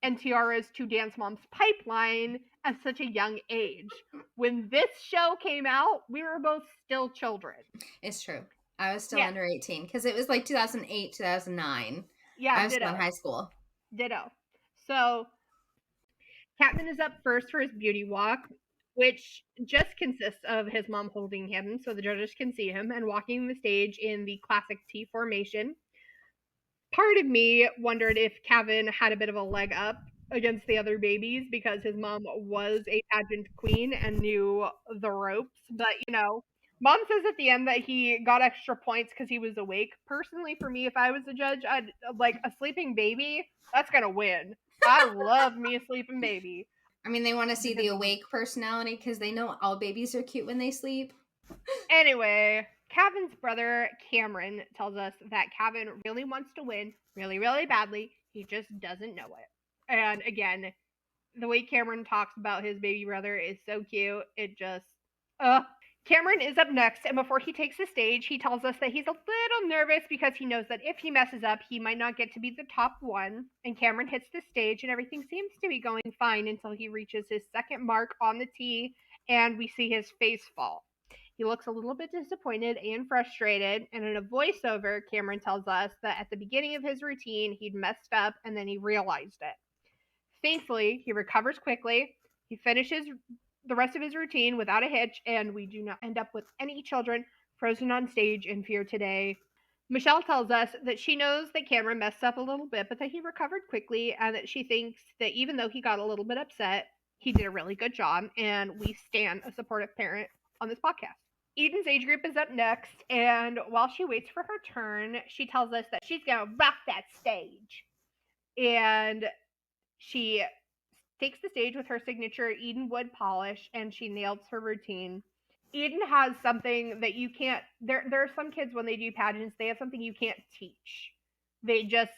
and tiaras to Dance Mom's pipeline at such a young age. When this show came out, we were both still children. It's true. I was still Yeah. under 18 because it was like 2008, 2009. Yeah, I was ditto. still in high school. Ditto. So, Catman is up first for his beauty walk, which just consists of his mom holding him so the judges can see him and walking the stage in the classic T formation. Part of me wondered if Kevin had a bit of a leg up against the other babies because his mom was a pageant queen and knew the ropes. But, you know, mom says at the end that he got extra points because he was awake. Personally, for me, if I was a judge, I'd like a sleeping baby, that's going to win. I love me a sleeping baby. I mean, they want to see the awake personality because they know all babies are cute when they sleep. Anyway, Kevin's brother Cameron tells us that Kevin really wants to win really, really badly. He just doesn't know it. And again, the way Cameron talks about his baby brother is so cute. It just, Cameron is up next, and before he takes the stage, he tells us that he's a little nervous because he knows that if he messes up, he might not get to be the top one. And Cameron hits the stage, and everything seems to be going fine until he reaches his second mark on the tee, and we see his face fall. He looks a little bit disappointed and frustrated, and in a voiceover, Cameron tells us that at the beginning of his routine, he'd messed up, and then he realized it. Thankfully, he recovers quickly. He finishes the rest of his routine without a hitch, and we do not end up with any children frozen on stage in fear today. Michelle tells us that she knows that Cameron messed up a little bit, but that he recovered quickly, and that she thinks that even though he got a little bit upset, he did a really good job, and we stand a supportive parent on this podcast. Eden's age group is up next, and while she waits for her turn, she tells us that she's going to rock that stage. And she takes the stage with her signature Eden wood polish, and she nails her routine. Eden has something that you can't, there are some kids when they do pageants, they have something you can't teach. They just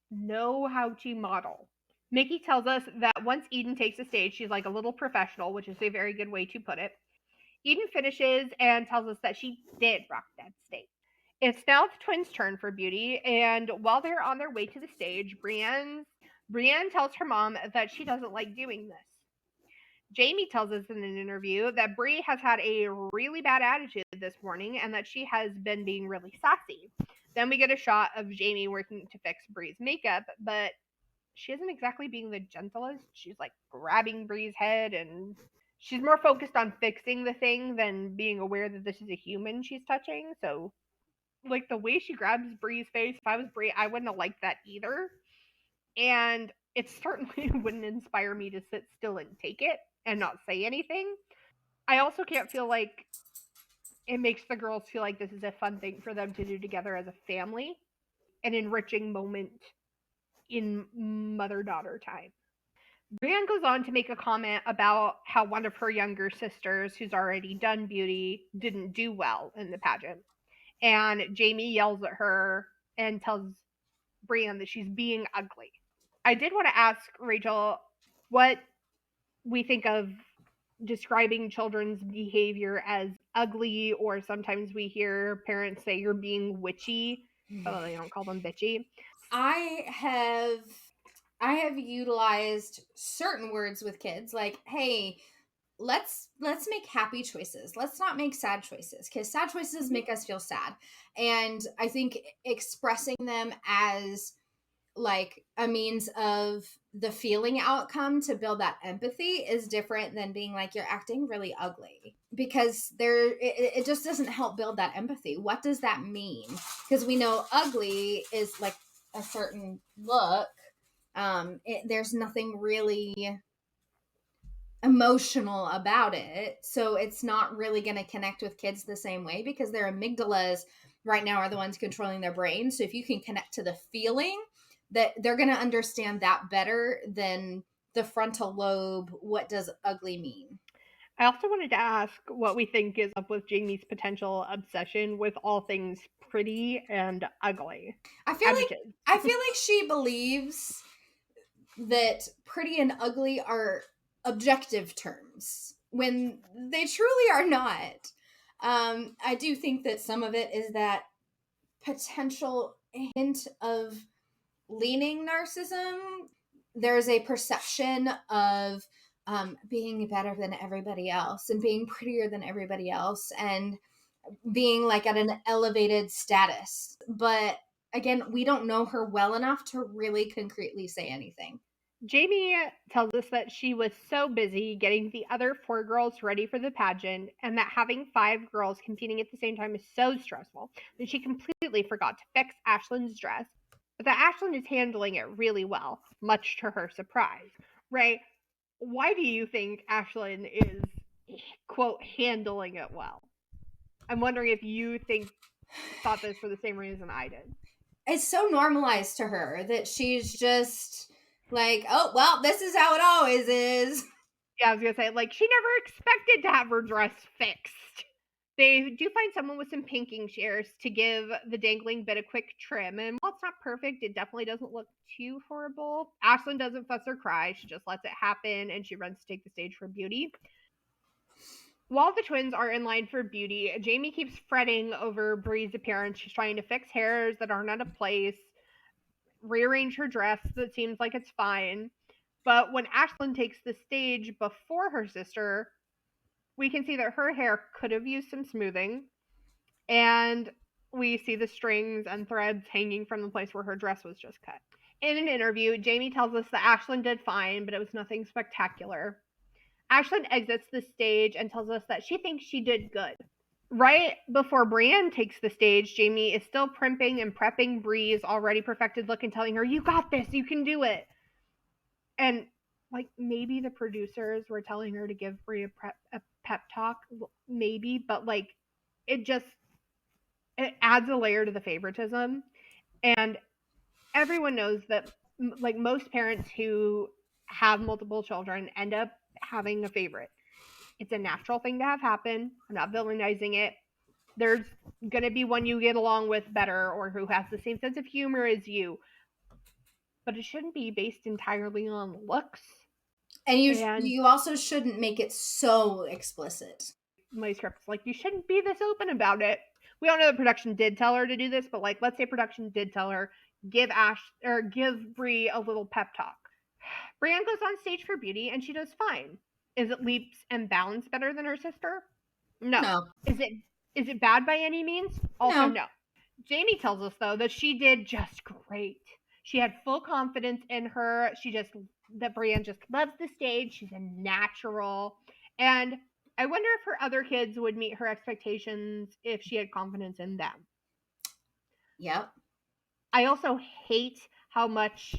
know how to model. Mickey tells us that once Eden takes the stage, she's like a little professional, which is a very good way to put it. Eden finishes and tells us that she did rock that stage. It's now the twins' turn for beauty, and while they're on their way to the stage, Brienne tells her mom that she doesn't like doing this. Jamie tells us in an interview that Brie has had a really bad attitude this morning and that she has been being really sassy. Then we get a shot of Jamie working to fix Brie's makeup, but she isn't exactly being the gentlest. She's like grabbing Bree's head, and she's more focused on fixing the thing than being aware that this is a human she's touching. So, like, the way she grabs Bree's face, if I was Bree, I wouldn't have liked that either. And it certainly wouldn't inspire me to sit still and take it and not say anything. I also can't feel like it makes the girls feel like this is a fun thing for them to do together as a family, an enriching moment in mother-daughter time. Brienne goes on to make a comment about how one of her younger sisters, who's already done beauty, didn't do well in the pageant. And Jamie yells at her and tells Brienne that she's being ugly. I did want to ask Rachel what we think of describing children's behavior as ugly, or sometimes we hear parents say you're being witchy, although they don't call them bitchy. I have utilized certain words with kids, like, hey, let's make happy choices. Let's not make sad choices, because sad choices make us feel sad. And I think expressing them as like a means of the feeling outcome to build that empathy is different than being like, you're acting really ugly, because it just doesn't help build that empathy. What does that mean? Because we know ugly is like a certain look. There's nothing really emotional about it, so it's not really going to connect with kids the same way, because their amygdalas right now are the ones controlling their brain. So if you can connect to the feeling, that they're going to understand that better than the frontal lobe. What does ugly mean? I also wanted to ask what we think is up with Jamie's potential obsession with all things pretty and ugly. I feel Adjectives. like she believes that pretty and ugly are objective terms when they truly are not. I do think that some of it is that potential hint of leaning narcissism. There's a perception of being better than everybody else and being prettier than everybody else and being like at an elevated status. But again, we don't know her well enough to really concretely say anything. Jamie tells us that she was so busy getting the other 4 girls ready for the pageant, and that having 5 girls competing at the same time is so stressful that she completely forgot to fix Ashlyn's dress, but that Ashlyn is handling it really well, much to her surprise. Ray, why do you think Ashlyn is, quote, handling it well? I'm wondering if you thought this for the same reason I did. It's so normalized to her that she's just like, oh, well, this is how it always is. Yeah, I was gonna say, like, she never expected to have her dress fixed. They do find someone with some pinking shears to give the dangling bit a quick trim, and while it's not perfect, it definitely doesn't look too horrible. Ashlyn doesn't fuss or cry, she just lets it happen, and she runs to take the stage for beauty. While the twins are in line for beauty, Jamie keeps fretting over Bree's appearance. She's trying to fix hairs that aren't out of place, rearrange her dress that seems like it's fine. But when Ashlyn takes the stage before her sister, we can see that her hair could have used some smoothing. And we see the strings and threads hanging from the place where her dress was just cut. In an interview, Jamie tells us that Ashlyn did fine, but it was nothing spectacular. Ashlyn exits the stage and tells us that she thinks she did good. Right before Brienne takes the stage, Jamie is still primping and prepping Bree's already perfected look and telling her, you got this, you can do it. And like, maybe the producers were telling her to give Bree a pep talk, maybe, but like, it adds a layer to the favoritism. And everyone knows that like most parents who have multiple children end up having a favorite. It's a natural thing to have happen. I'm not villainizing it. There's going to be one you get along with better or who has the same sense of humor as you. But it shouldn't be based entirely on looks. And you also shouldn't make it so explicit. My script's like, you shouldn't be this open about it. We all know the production did tell her to do this, but like, let's say production did tell her, give Bree a little pep talk. Brienne goes on stage for beauty and she does fine. Is it leaps and bounds better than her sister? No. Is it bad by any means? Also no. Jamie tells us though that she did just great. She had full confidence in her. That Brienne just loves the stage. She's a natural. And I wonder if her other kids would meet her expectations if she had confidence in them. Yep. I also hate how much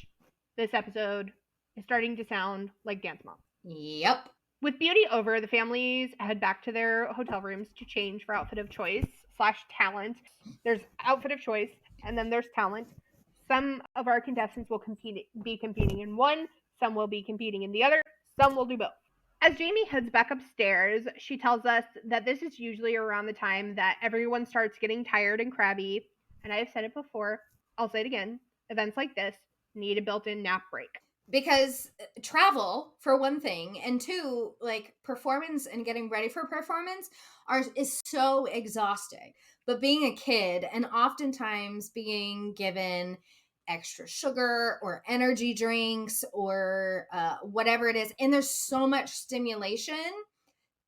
this episode is starting to sound like Dance Mom. Yep. With beauty over, the families head back to their hotel rooms to change for outfit of choice / talent. There's outfit of choice, and then there's talent. Some of our contestants will be competing in one, some will be competing in the other, some will do both. As Jamie heads back upstairs, she tells us that this is usually around the time that everyone starts getting tired and crabby. And I've said it before, I'll say it again. Events like this need a built-in nap break. Because travel, for one thing, and two, like, performance and getting ready for performance is so exhausting. But being a kid and oftentimes being given extra sugar or energy drinks or whatever it is, and there's so much stimulation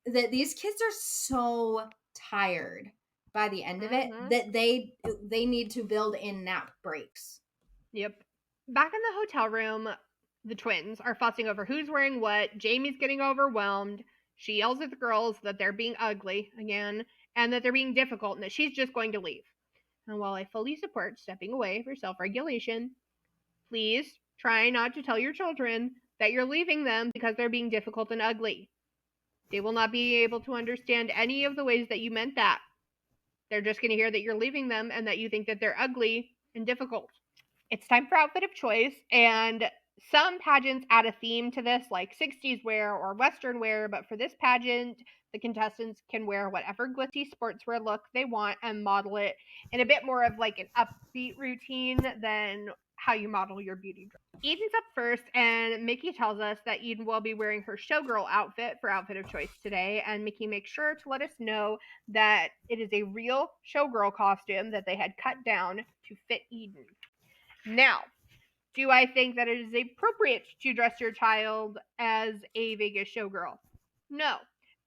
that these kids are so tired by the end of it that they need to build in nap breaks. Yep. Back in the hotel room, the twins are fussing over who's wearing what. Jamie's getting overwhelmed. She yells at the girls that they're being ugly again and that they're being difficult and that she's just going to leave. And while I fully support stepping away for self-regulation, please try not to tell your children that you're leaving them because they're being difficult and ugly. They will not be able to understand any of the ways that you meant that. They're just going to hear that you're leaving them and that you think that they're ugly and difficult. It's time for outfit of choice, and some pageants add a theme to this, like 60s wear or Western wear, but for this pageant, the contestants can wear whatever glitzy sportswear look they want and model it in a bit more of like an upbeat routine than how you model your beauty dress. Eden's up first, and Mickey tells us that Eden will be wearing her showgirl outfit for outfit of choice today, and Mickey makes sure to let us know that it is a real showgirl costume that they had cut down to fit Eden. Now, do I think that it is appropriate to dress your child as a Vegas showgirl? No.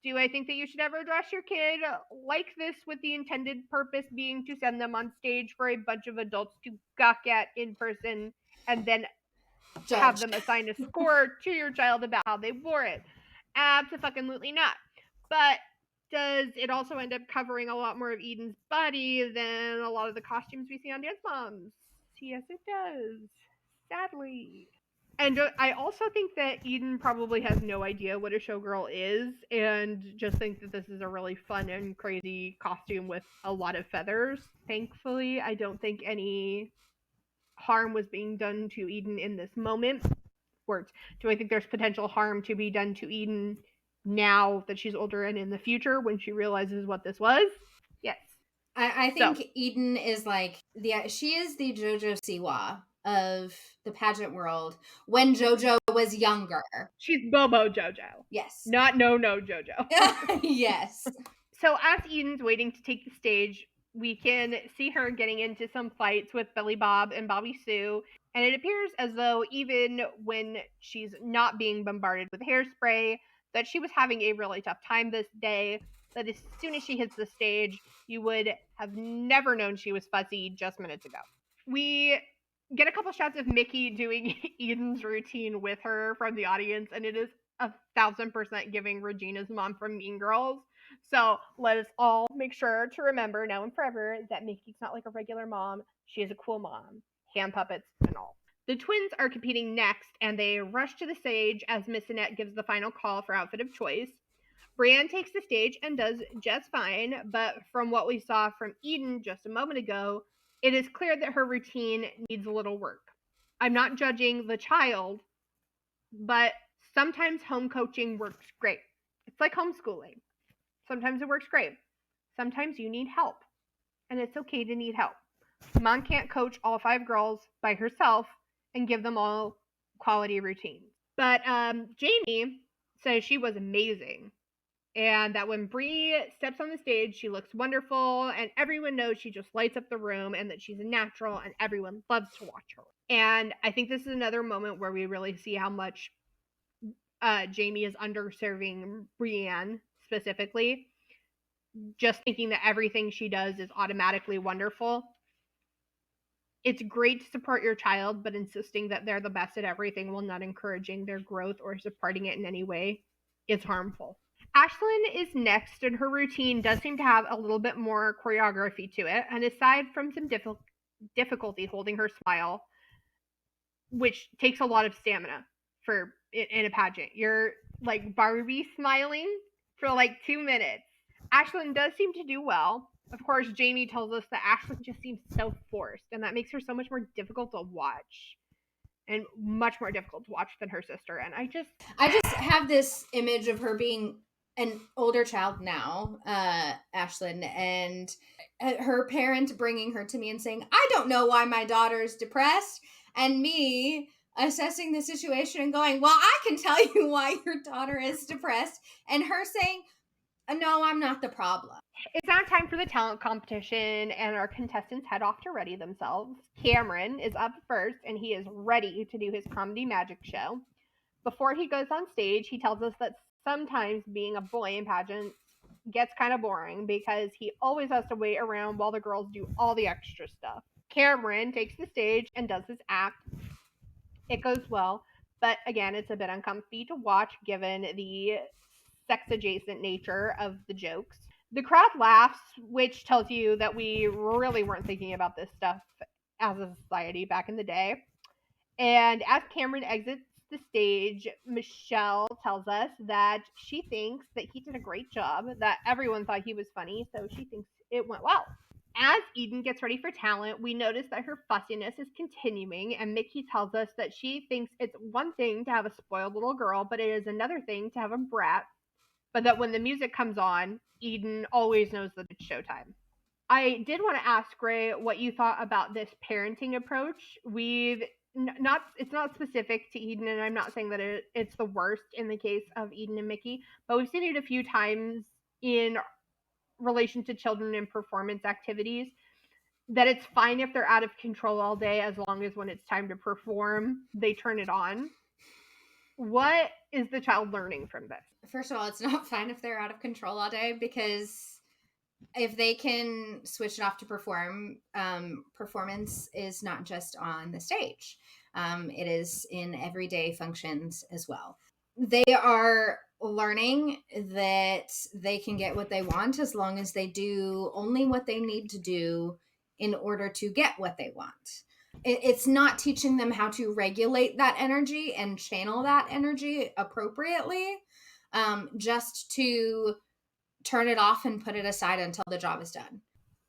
Do I think that you should ever dress your kid like this with the intended purpose being to send them on stage for a bunch of adults to gawk at in person and then have them assign a score to your child about how they wore it? Absolutely not. But does it also end up covering a lot more of Eden's body than a lot of the costumes we see on Dance Moms? Yes, it does. Sadly. And I also think that Eden probably has no idea what a showgirl is and just thinks that this is a really fun and crazy costume with a lot of feathers. Thankfully, I don't think any harm was being done to Eden in this moment. Words. Do I think there's potential harm to be done to Eden now that she's older and in the future when she realizes what this was? Yes. I think Eden is like she is the JoJo Siwa of the pageant world when JoJo was younger. She's Bobo JoJo. Yes. Not no JoJo. Yes. So as Eden's waiting to take the stage, we can see her getting into some fights with Billy Bob and Bobby Sue, and it appears as though even when she's not being bombarded with hairspray, that she was having a really tough time this day, that as soon as she hits the stage, you would have never known she was fussy just minutes ago. We get a couple shots of Mickey doing Eden's routine with her from the audience, and it is 1,000% giving Regina's mom from Mean Girls. So let us all make sure to remember now and forever that Mickey's not like a regular mom. She is a cool mom. Hand puppets and all. The twins are competing next, and they rush to the stage as Miss Annette gives the final call for outfit of choice. Brienne takes the stage and does just fine, but from what we saw from Eden just a moment ago, it is clear that her routine needs a little work. I'm not judging the child, but sometimes home coaching works great. It's like homeschooling. Sometimes it works great. Sometimes you need help, and it's okay to need help. Mom can't coach all 5 girls by herself and give them all quality routines. But Jamie says she was amazing, and that when Bree steps on the stage, she looks wonderful, and everyone knows she just lights up the room, and that she's a natural, and everyone loves to watch her. And I think this is another moment where we really see how much Jamie is underserving Brienne specifically, just thinking that everything she does is automatically wonderful. It's great to support your child, but insisting that they're the best at everything while not encouraging their growth or supporting it in any way is harmful. Ashlyn is next, and her routine does seem to have a little bit more choreography to it. And aside from some difficulty holding her smile, which takes a lot of stamina for in a pageant, you're like Barbie smiling for like 2 minutes. Ashlyn does seem to do well. Of course, Jamie tells us that Ashlyn just seems so forced, and that makes her so much more difficult to watch, and much more difficult to watch than her sister. And I just have this image of her being an older child now, Ashlyn, and her parent bringing her to me and saying, "I don't know why my daughter's depressed," and me assessing the situation and going, "Well, I can tell you why your daughter is depressed," and her saying, "No, I'm not the problem." It's now time for the talent competition, and our contestants head off to ready themselves. Cameron is up first, and he is ready to do his comedy magic show. Before he goes on stage, he tells us that sometimes being a boy in pageants gets kind of boring because he always has to wait around while the girls do all the extra stuff. Cameron takes the stage and does his act. It goes well, but again, it's a bit uncomfy to watch given the sex adjacent nature of the jokes. The crowd laughs, which tells you that we really weren't thinking about this stuff as a society back in the day. And as Cameron exits the stage, Michelle tells us that she thinks that he did a great job, that everyone thought he was funny, so she thinks it went well. As Eden gets ready for talent, we notice that her fussiness is continuing, and Mickey tells us that she thinks it's one thing to have a spoiled little girl, but it is another thing to have a brat, but that when the music comes on, Eden always knows that it's showtime. I did want to ask Ray what you thought about this parenting approach. It's not specific to Eden, and I'm not saying that it's the worst in the case of Eden and Mickey, but we've seen it a few times in relation to children in performance activities, that it's fine if they're out of control all day as long as when it's time to perform, they turn it on. What is the child learning from this? First of all, it's not fine if they're out of control all day, because if they can switch it off to perform, performance is not just on the stage. It is in everyday functions as well. They are learning that they can get what they want as long as they do only what they need to do in order to get what they want. It's not teaching them how to regulate that energy and channel that energy appropriately, just to turn it off and put it aside until the job is done.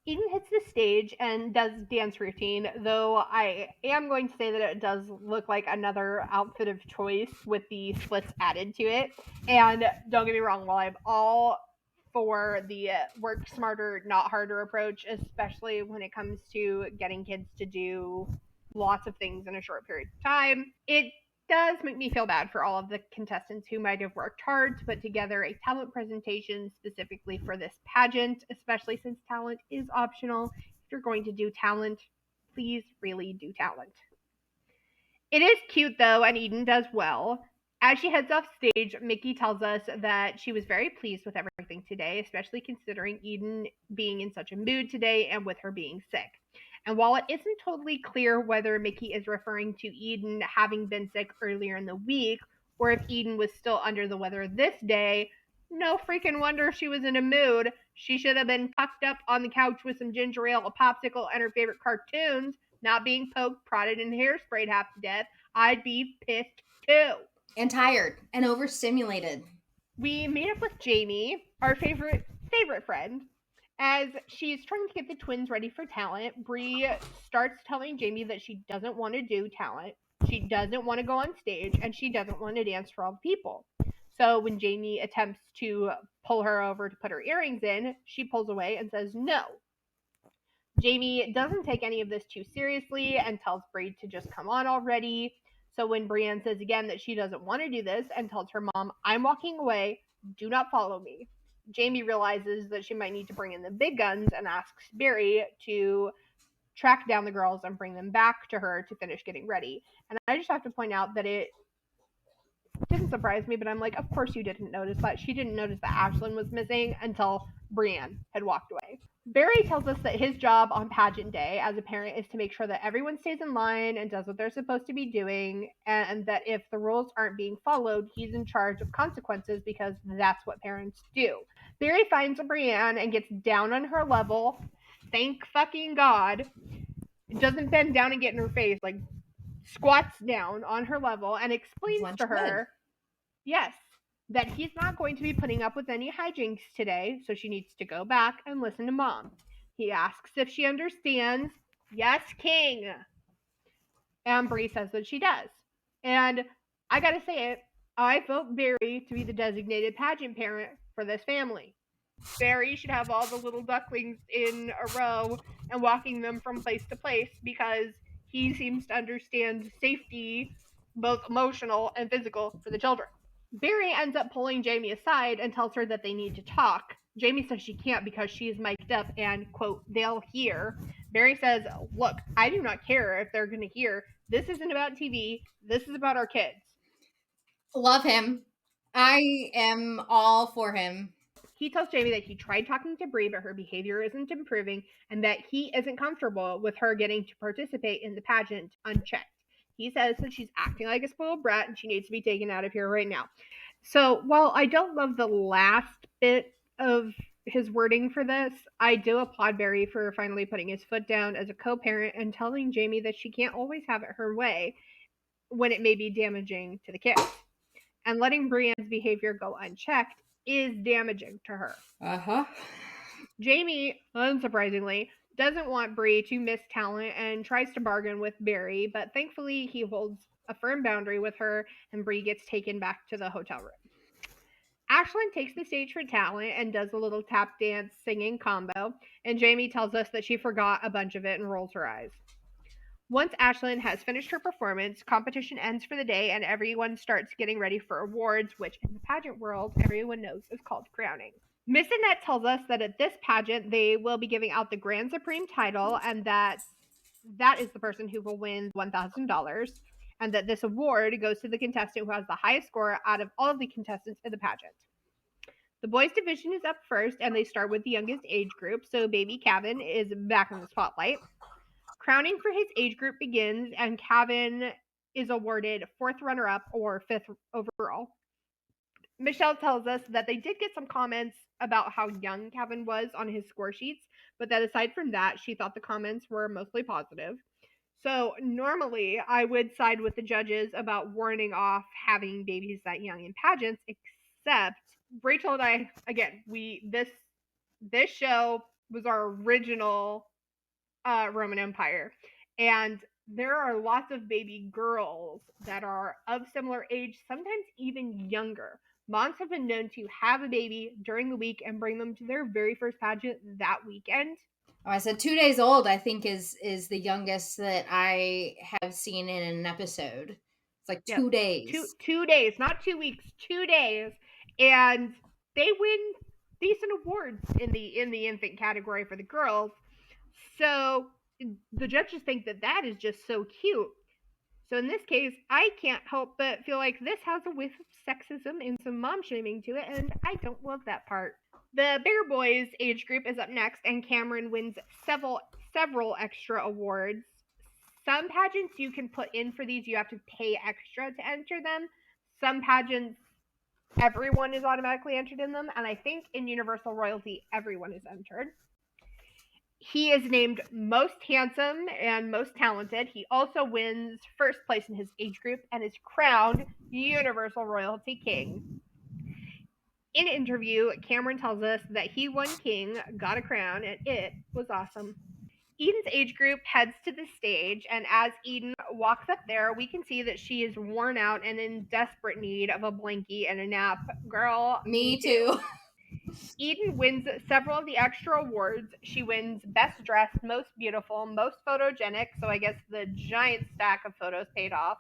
Eden hits the stage and does dance routine, though I am going to say that it does look like another outfit of choice with the splits added to it. And don't get me wrong, while I'm all for the work smarter, not harder approach, especially when it comes to getting kids to do lots of things in a short period of time, it does make me feel bad for all of the contestants who might have worked hard to put together a talent presentation specifically for this pageant, especially since talent is optional. If you're going to do talent, please really do talent. It is cute though, and Eden does well. As she heads off stage, Mickey tells us that she was very pleased with everything today, especially considering Eden being in such a mood today and with her being sick. And while it isn't totally clear whether Mickey is referring to Eden having been sick earlier in the week, or if Eden was still under the weather this day, no freaking wonder she was in a mood. She should have been tucked up on the couch with some ginger ale, a popsicle, and her favorite cartoons, not being poked, prodded, and hairsprayed half to death. I'd be pissed too. And tired and overstimulated. We meet up with Jamie, our favorite friend. As she's trying to get the twins ready for talent, Bree starts telling Jamie that she doesn't want to do talent, she doesn't want to go on stage, and she doesn't want to dance for all the people. So when Jamie attempts to pull her over to put her earrings in, she pulls away and says no. Jamie doesn't take any of this too seriously and tells Bree to just come on already. So when Brienne says again that she doesn't want to do this and tells her mom, "I'm walking away, do not follow me," Jamie realizes that she might need to bring in the big guns and asks Barry to track down the girls and bring them back to her to finish getting ready. And I just have to point out that Didn't surprise me, but I'm like, of course you didn't notice that. She didn't notice that Ashlyn was missing until Brienne had walked away. Barry tells us that his job on pageant day as a parent is to make sure that everyone stays in line and does what they're supposed to be doing, and that if the rules aren't being followed, he's in charge of consequences because that's what parents do. Barry finds Brienne and gets down on her level. Thank fucking God. Doesn't bend down and get in her face, like squats down on her level and explains Lunch to good. her, yes, that he's not going to be putting up with any hijinks today, so she needs to go back and listen to mom. He asks if she understands. Yes, King. And Bree says that she does. And I gotta say it, I vote Barry to be the designated pageant parent for this family. Barry should have all the little ducklings in a row and walking them from place to place because he seems to understand safety, both emotional and physical, for the children. Barry ends up pulling Jamie aside and tells her that they need to talk. Jamie says she can't because she is mic'd up and, quote, they'll hear. Barry says, look, I do not care if they're going to hear. This isn't about TV. This is about our kids. Love him. I am all for him. He tells Jamie that he tried talking to Bree, but her behavior isn't improving, and that he isn't comfortable with her getting to participate in the pageant unchecked. He says that she's acting like a spoiled brat and she needs to be taken out of here right now. So while I don't love the last bit of his wording for this, I do applaud Barry for finally putting his foot down as a co-parent and telling Jamie that she can't always have it her way when it may be damaging to the kids. And letting Brienne's behavior go unchecked is damaging to her. Uh-huh. Jamie, unsurprisingly, doesn't want Bree to miss talent and tries to bargain with Barry, but thankfully he holds a firm boundary with her and Bree gets taken back to the hotel room. Ashlyn takes the stage for talent and does a little tap dance singing combo, and Jamie tells us that she forgot a bunch of it and rolls her eyes. Once Ashlyn has finished her performance, competition ends for the day and everyone starts getting ready for awards, which in the pageant world everyone knows is called crowning. Miss Annette tells us that at this pageant they will be giving out the Grand Supreme title and that is the person who will win $1,000, and that this award goes to the contestant who has the highest score out of all of the contestants in the pageant. The boys division is up first and they start with the youngest age group, so baby Kevin is back in the spotlight. Crowning for his age group begins, and Kevin is awarded 4th runner-up or 5th overall. Michelle tells us that they did get some comments about how young Kevin was on his score sheets, but that aside from that, she thought the comments were mostly positive. So normally I would side with the judges about warning off having babies that young in pageants, except Rachel and I, again, this show was our original Roman Empire, and there are lots of baby girls that are of similar age, sometimes even younger. Moms have been known to have a baby during the week and bring them to their very first pageant that weekend. Oh, I said 2 days old, I think is the youngest that I have seen in an episode. It's like 2 days. 2 days, not 2 weeks, 2 days. And they win decent awards in the infant category for the girls. So the judges think that is just so cute. So in this case, I can't help but feel like this has a whiff of sexism and some mom shaming to it, and I don't love that part. The bigger boys age group is up next, and Cameron wins several extra awards. Some pageants you can put in for these, you have to pay extra to enter them. Some pageants, everyone is automatically entered in them, and I think in Universal Royalty, everyone is entered. He is named most handsome and most talented. He also wins first place in his age group and is crowned Universal Royalty King. In an interview, Cameron tells us that he won King, got a crown, and it was awesome. Eden's age group heads to the stage, and as Eden walks up there, we can see that she is worn out and in desperate need of a blankie and a nap. Girl, Me too. Eden wins several of the extra awards. She wins Best Dressed, Most Beautiful, Most Photogenic, so I guess the giant stack of photos paid off.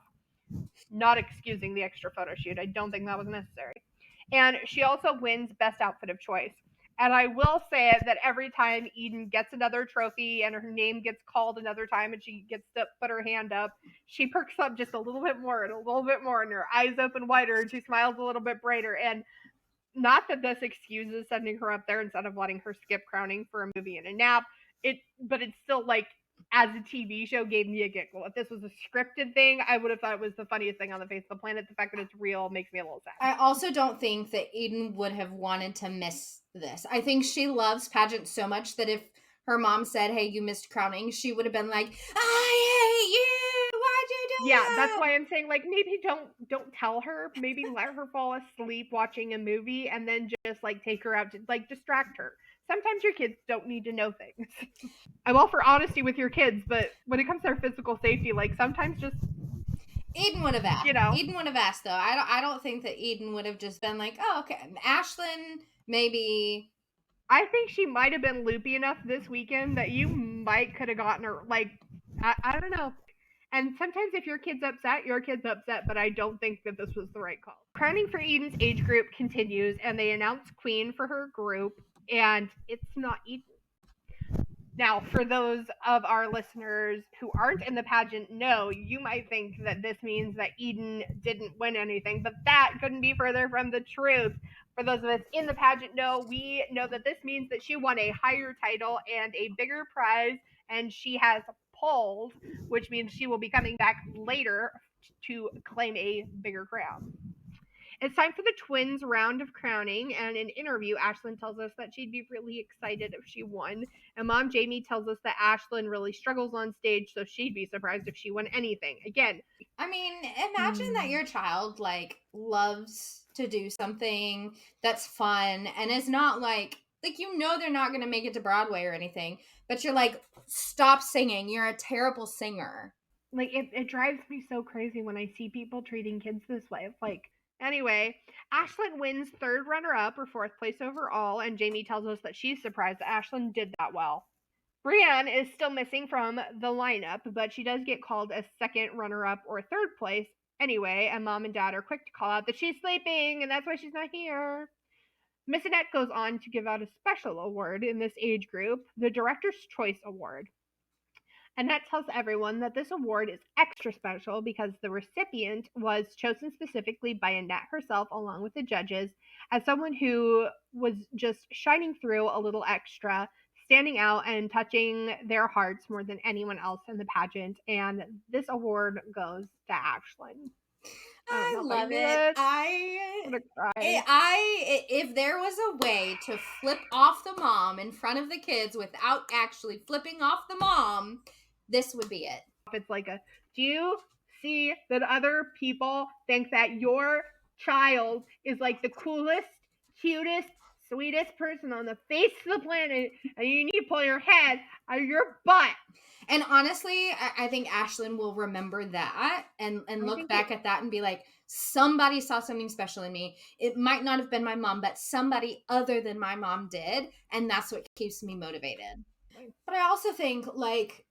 Not excusing the extra photo shoot. I don't think that was necessary. And she also wins Best Outfit of Choice. And I will say that every time Eden gets another trophy and her name gets called another time and she gets to put her hand up, she perks up just a little bit more and a little bit more, and her eyes open wider, and she smiles a little bit brighter. And not that this excuses sending her up there instead of letting her skip crowning for a movie and a nap. But it's still like, as a TV show, gave me a giggle. If this was a scripted thing, I would have thought it was the funniest thing on the face of the planet. The fact that it's real makes me a little sad. I also don't think that Eden would have wanted to miss this. I think she loves pageants so much that if her mom said, hey, you missed crowning, she would have been like, I hate you. Why'd you do Yeah, that? that's why I'm saying, like, maybe don't tell her. Maybe let her fall asleep watching a movie and then just, like, take her out to, like, distract her. Sometimes your kids don't need to know things. I'm all for honesty with your kids, but when it comes to their physical safety, like, sometimes just, Eden would have asked. you know. Eden would have asked, though. I don't think that Eden would have just been like, oh, okay. Ashlyn, maybe. I think she might have been loopy enough this weekend that you might could have gotten her, like, I don't know. And sometimes if your kid's upset, but I don't think that this was the right call. Crowning for Eden's age group continues, and they announce queen for her group, and it's not Eden. Now, for those of our listeners who aren't in the pageant, no, you might think that this means that Eden didn't win anything, but that couldn't be further from the truth. For those of us in the pageant, no, we know that this means that she won a higher title and a bigger prize, and she has polls, which means she will be coming back later to claim a bigger crown. It's time for the twins' round of crowning, and in an interview, Ashlyn tells us that she'd be really excited if she won, and Mom Jamie tells us that Ashlyn really struggles on stage, so she'd be surprised if she won anything. Again, I mean, imagine that your child, like, loves to do something that's fun and is not like, you know, they're not going to make it to Broadway or anything, but you're like, stop singing. You're a terrible singer. like, it drives me so crazy when I see people treating kids this way. It's like, anyway, Ashlyn wins third runner-up or fourth place overall, and Jamie tells us that she's surprised that Ashlyn did that well. Brienne is still missing from the lineup, but she does get called as second runner-up or third place anyway, and Mom and Dad are quick to call out that she's sleeping, and that's why she's not here. Miss Annette goes on to give out a special award in this age group, the Director's Choice Award. Annette tells everyone that this award is extra special because the recipient was chosen specifically by Annette herself along with the judges as someone who was just shining through a little extra, standing out and touching their hearts more than anyone else in the pageant. And this award goes to Ashlyn. I don't know love if it. I'm gonna cry. If there was a way to flip off the mom in front of the kids without actually flipping off the mom, this would be it. It's like do you see that other people think that your child is like the coolest, cutest, sweetest person on the face of the planet, and you need to pull your head out of your butt? And honestly, I think Ashlyn will remember that and look back at that and be like, somebody saw something special in me. It might not have been my mom, but somebody other than my mom did. And that's what keeps me motivated. But I also think, like,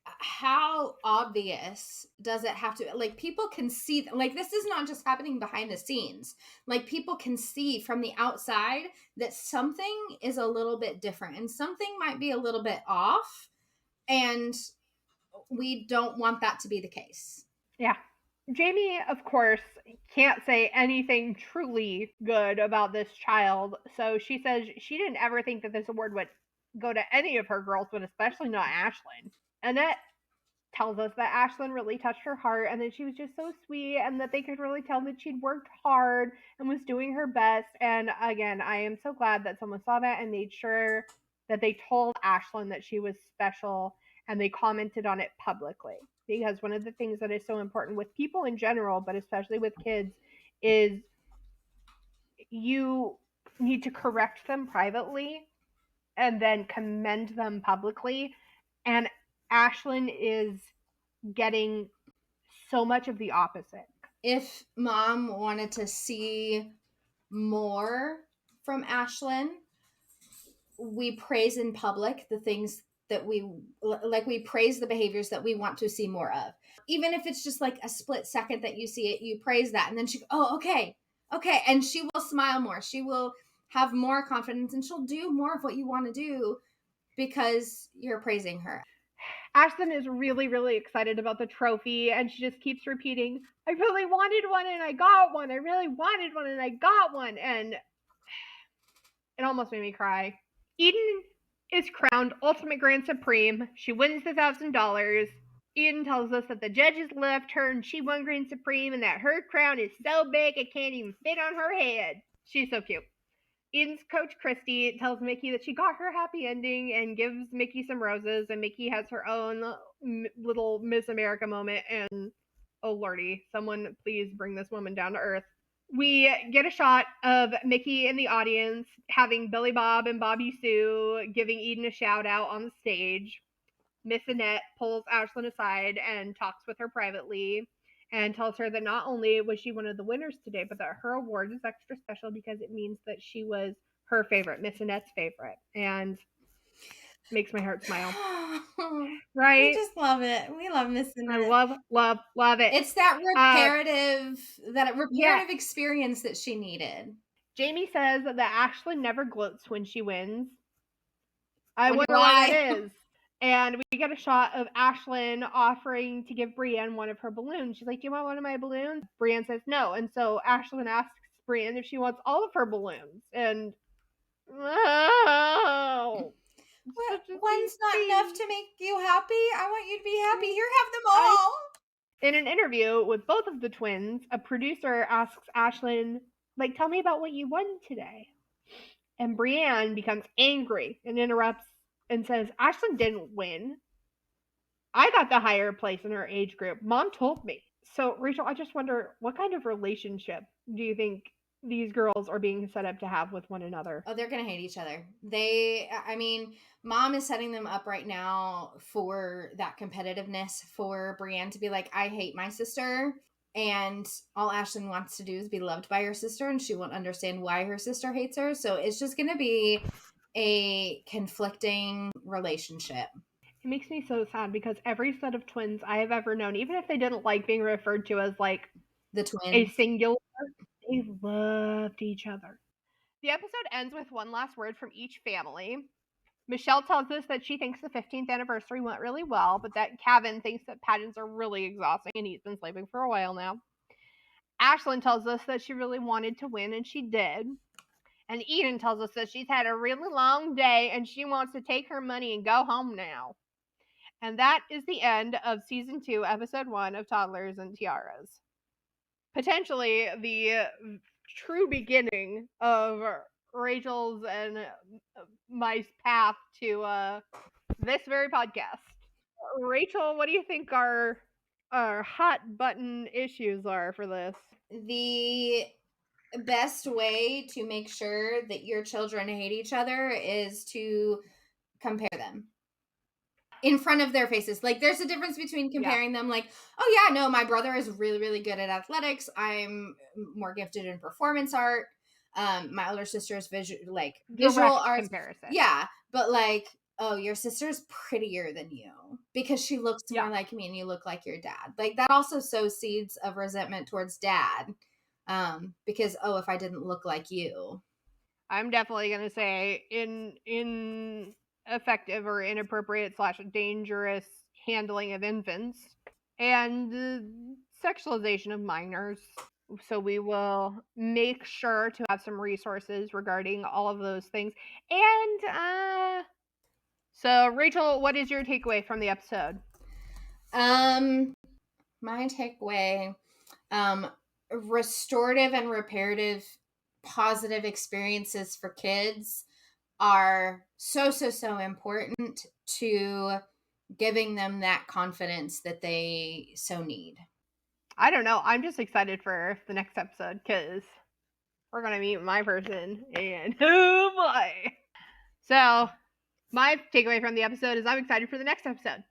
how obvious does it have to, like, people can see, like, this is not just happening behind the scenes. Like, people can see from the outside that something is a little bit different and something might be a little bit off. And we don't want that to be the case. Yeah. Jamie, of course, can't say anything truly good about this child. So she says she didn't ever think that this award would go to any of her girls, but especially not Ashlyn. Annette tells us that Ashlyn really touched her heart and that she was just so sweet and that they could really tell that she'd worked hard and was doing her best. And again, I am so glad that someone saw that and made sure that they told Ashlyn that she was special and they commented on it publicly. Because one of the things that is so important with people in general, but especially with kids, is you need to correct them privately and then commend them publicly. And Ashlyn is getting so much of the opposite. If Mom wanted to see more from Ashlyn, we praise in public the things that we praise the behaviors that we want to see more of. Even if it's just like a split second that you see it, you praise that. And then okay. And she will smile more. She will have more confidence and she'll do more of what you want to do because you're praising her. Ashlyn is really, really excited about the trophy, and she just keeps repeating, I really wanted one and I got one. I really wanted one and I got one. And it almost made me cry. Eden is crowned Ultimate Grand Supreme. She wins the $1,000. Eden tells us that the judges left her and she won Grand Supreme and that her crown is so big it can't even fit on her head. She's so cute. Eden's coach Christy tells Mickey that she got her happy ending and gives Mickey some roses, and Mickey has her own little Miss America moment. And oh lordy, someone please bring this woman down to earth. We get a shot of Mickey in the audience having Billy Bob and Bobby Sue giving Eden a shout out on the stage. Miss Annette pulls Ashlyn aside and talks with her privately and tells her that not only was she one of the winners today, but that her award is extra special because it means that she was her favorite, Miss Annette's favorite, and makes my heart smile. Right? We just love it. We love Miss Annette. I love it. It's that reparative experience that she needed. Jamie says that Ashlyn never gloats when she wins. I wonder why that is. And we get a shot of Ashlyn offering to give Brienne one of her balloons. She's like, do you want one of my balloons? Brienne says no. And so Ashlyn asks Brienne if she wants all of her balloons. And one's not enough to make you happy. I want you to be happy. Here, have them all. In an interview with both of the twins, a producer asks Ashlyn, like, tell me about what you won today. And Brienne becomes angry and interrupts and says, Ashlyn didn't win. I got the higher place in her age group. Mom told me. So, Rachel, I just wonder, what kind of relationship do you think these girls are being set up to have with one another? Oh, they're going to hate each other. Mom is setting them up right now for that competitiveness, for Brienne to be like, I hate my sister. And all Ashlyn wants to do is be loved by her sister, and she won't understand why her sister hates her. So it's just going to be a conflicting relationship. It makes me so sad because every set of twins I have ever known, even if they didn't like being referred to as like the twins, a singular, they loved each other. The episode ends with one last word from each family. Michelle tells us that she thinks the 15th anniversary went really well, but that Kevin thinks that pageants are really exhausting and he's been sleeping for a while now. Ashlyn tells us that she really wanted to win, and she did. And Eden tells us that she's had a really long day and she wants to take her money and go home now. And that is the end of Season 2, Episode 1 of Toddlers and Tiaras. Potentially the true beginning of Rachel's and my path to this very podcast. Rachel, what do you think our hot button issues are for this? The best way to make sure that your children hate each other is to compare them in front of their faces. Like, there's a difference between comparing them like, oh yeah, no, my brother is really, really good at athletics. I'm more gifted in performance art. My older sister is visual arts. Comparison. Yeah, but like, oh, your sister's prettier than you because she looks more like me and you look like your dad. Like, that also sows seeds of resentment towards dad. Because, oh, if I didn't look like you. I'm definitely going to say ineffective or inappropriate / dangerous handling of infants and sexualization of minors. So we will make sure to have some resources regarding all of those things. And so Rachel, what is your takeaway from the episode? My takeaway, restorative and reparative positive experiences for kids are so important to giving them that confidence that they so need. I don't know. I'm just excited for the next episode because we're going to meet my person and oh boy. So my takeaway from the episode is I'm excited for the next episode.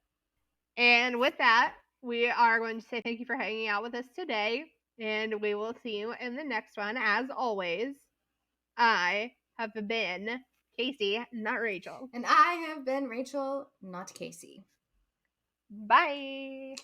And with that, we are going to say thank you for hanging out with us today. And we will see you in the next one. As always, I have been Kacie, not Rachel. And I have been Rachel, not Kacie. Bye.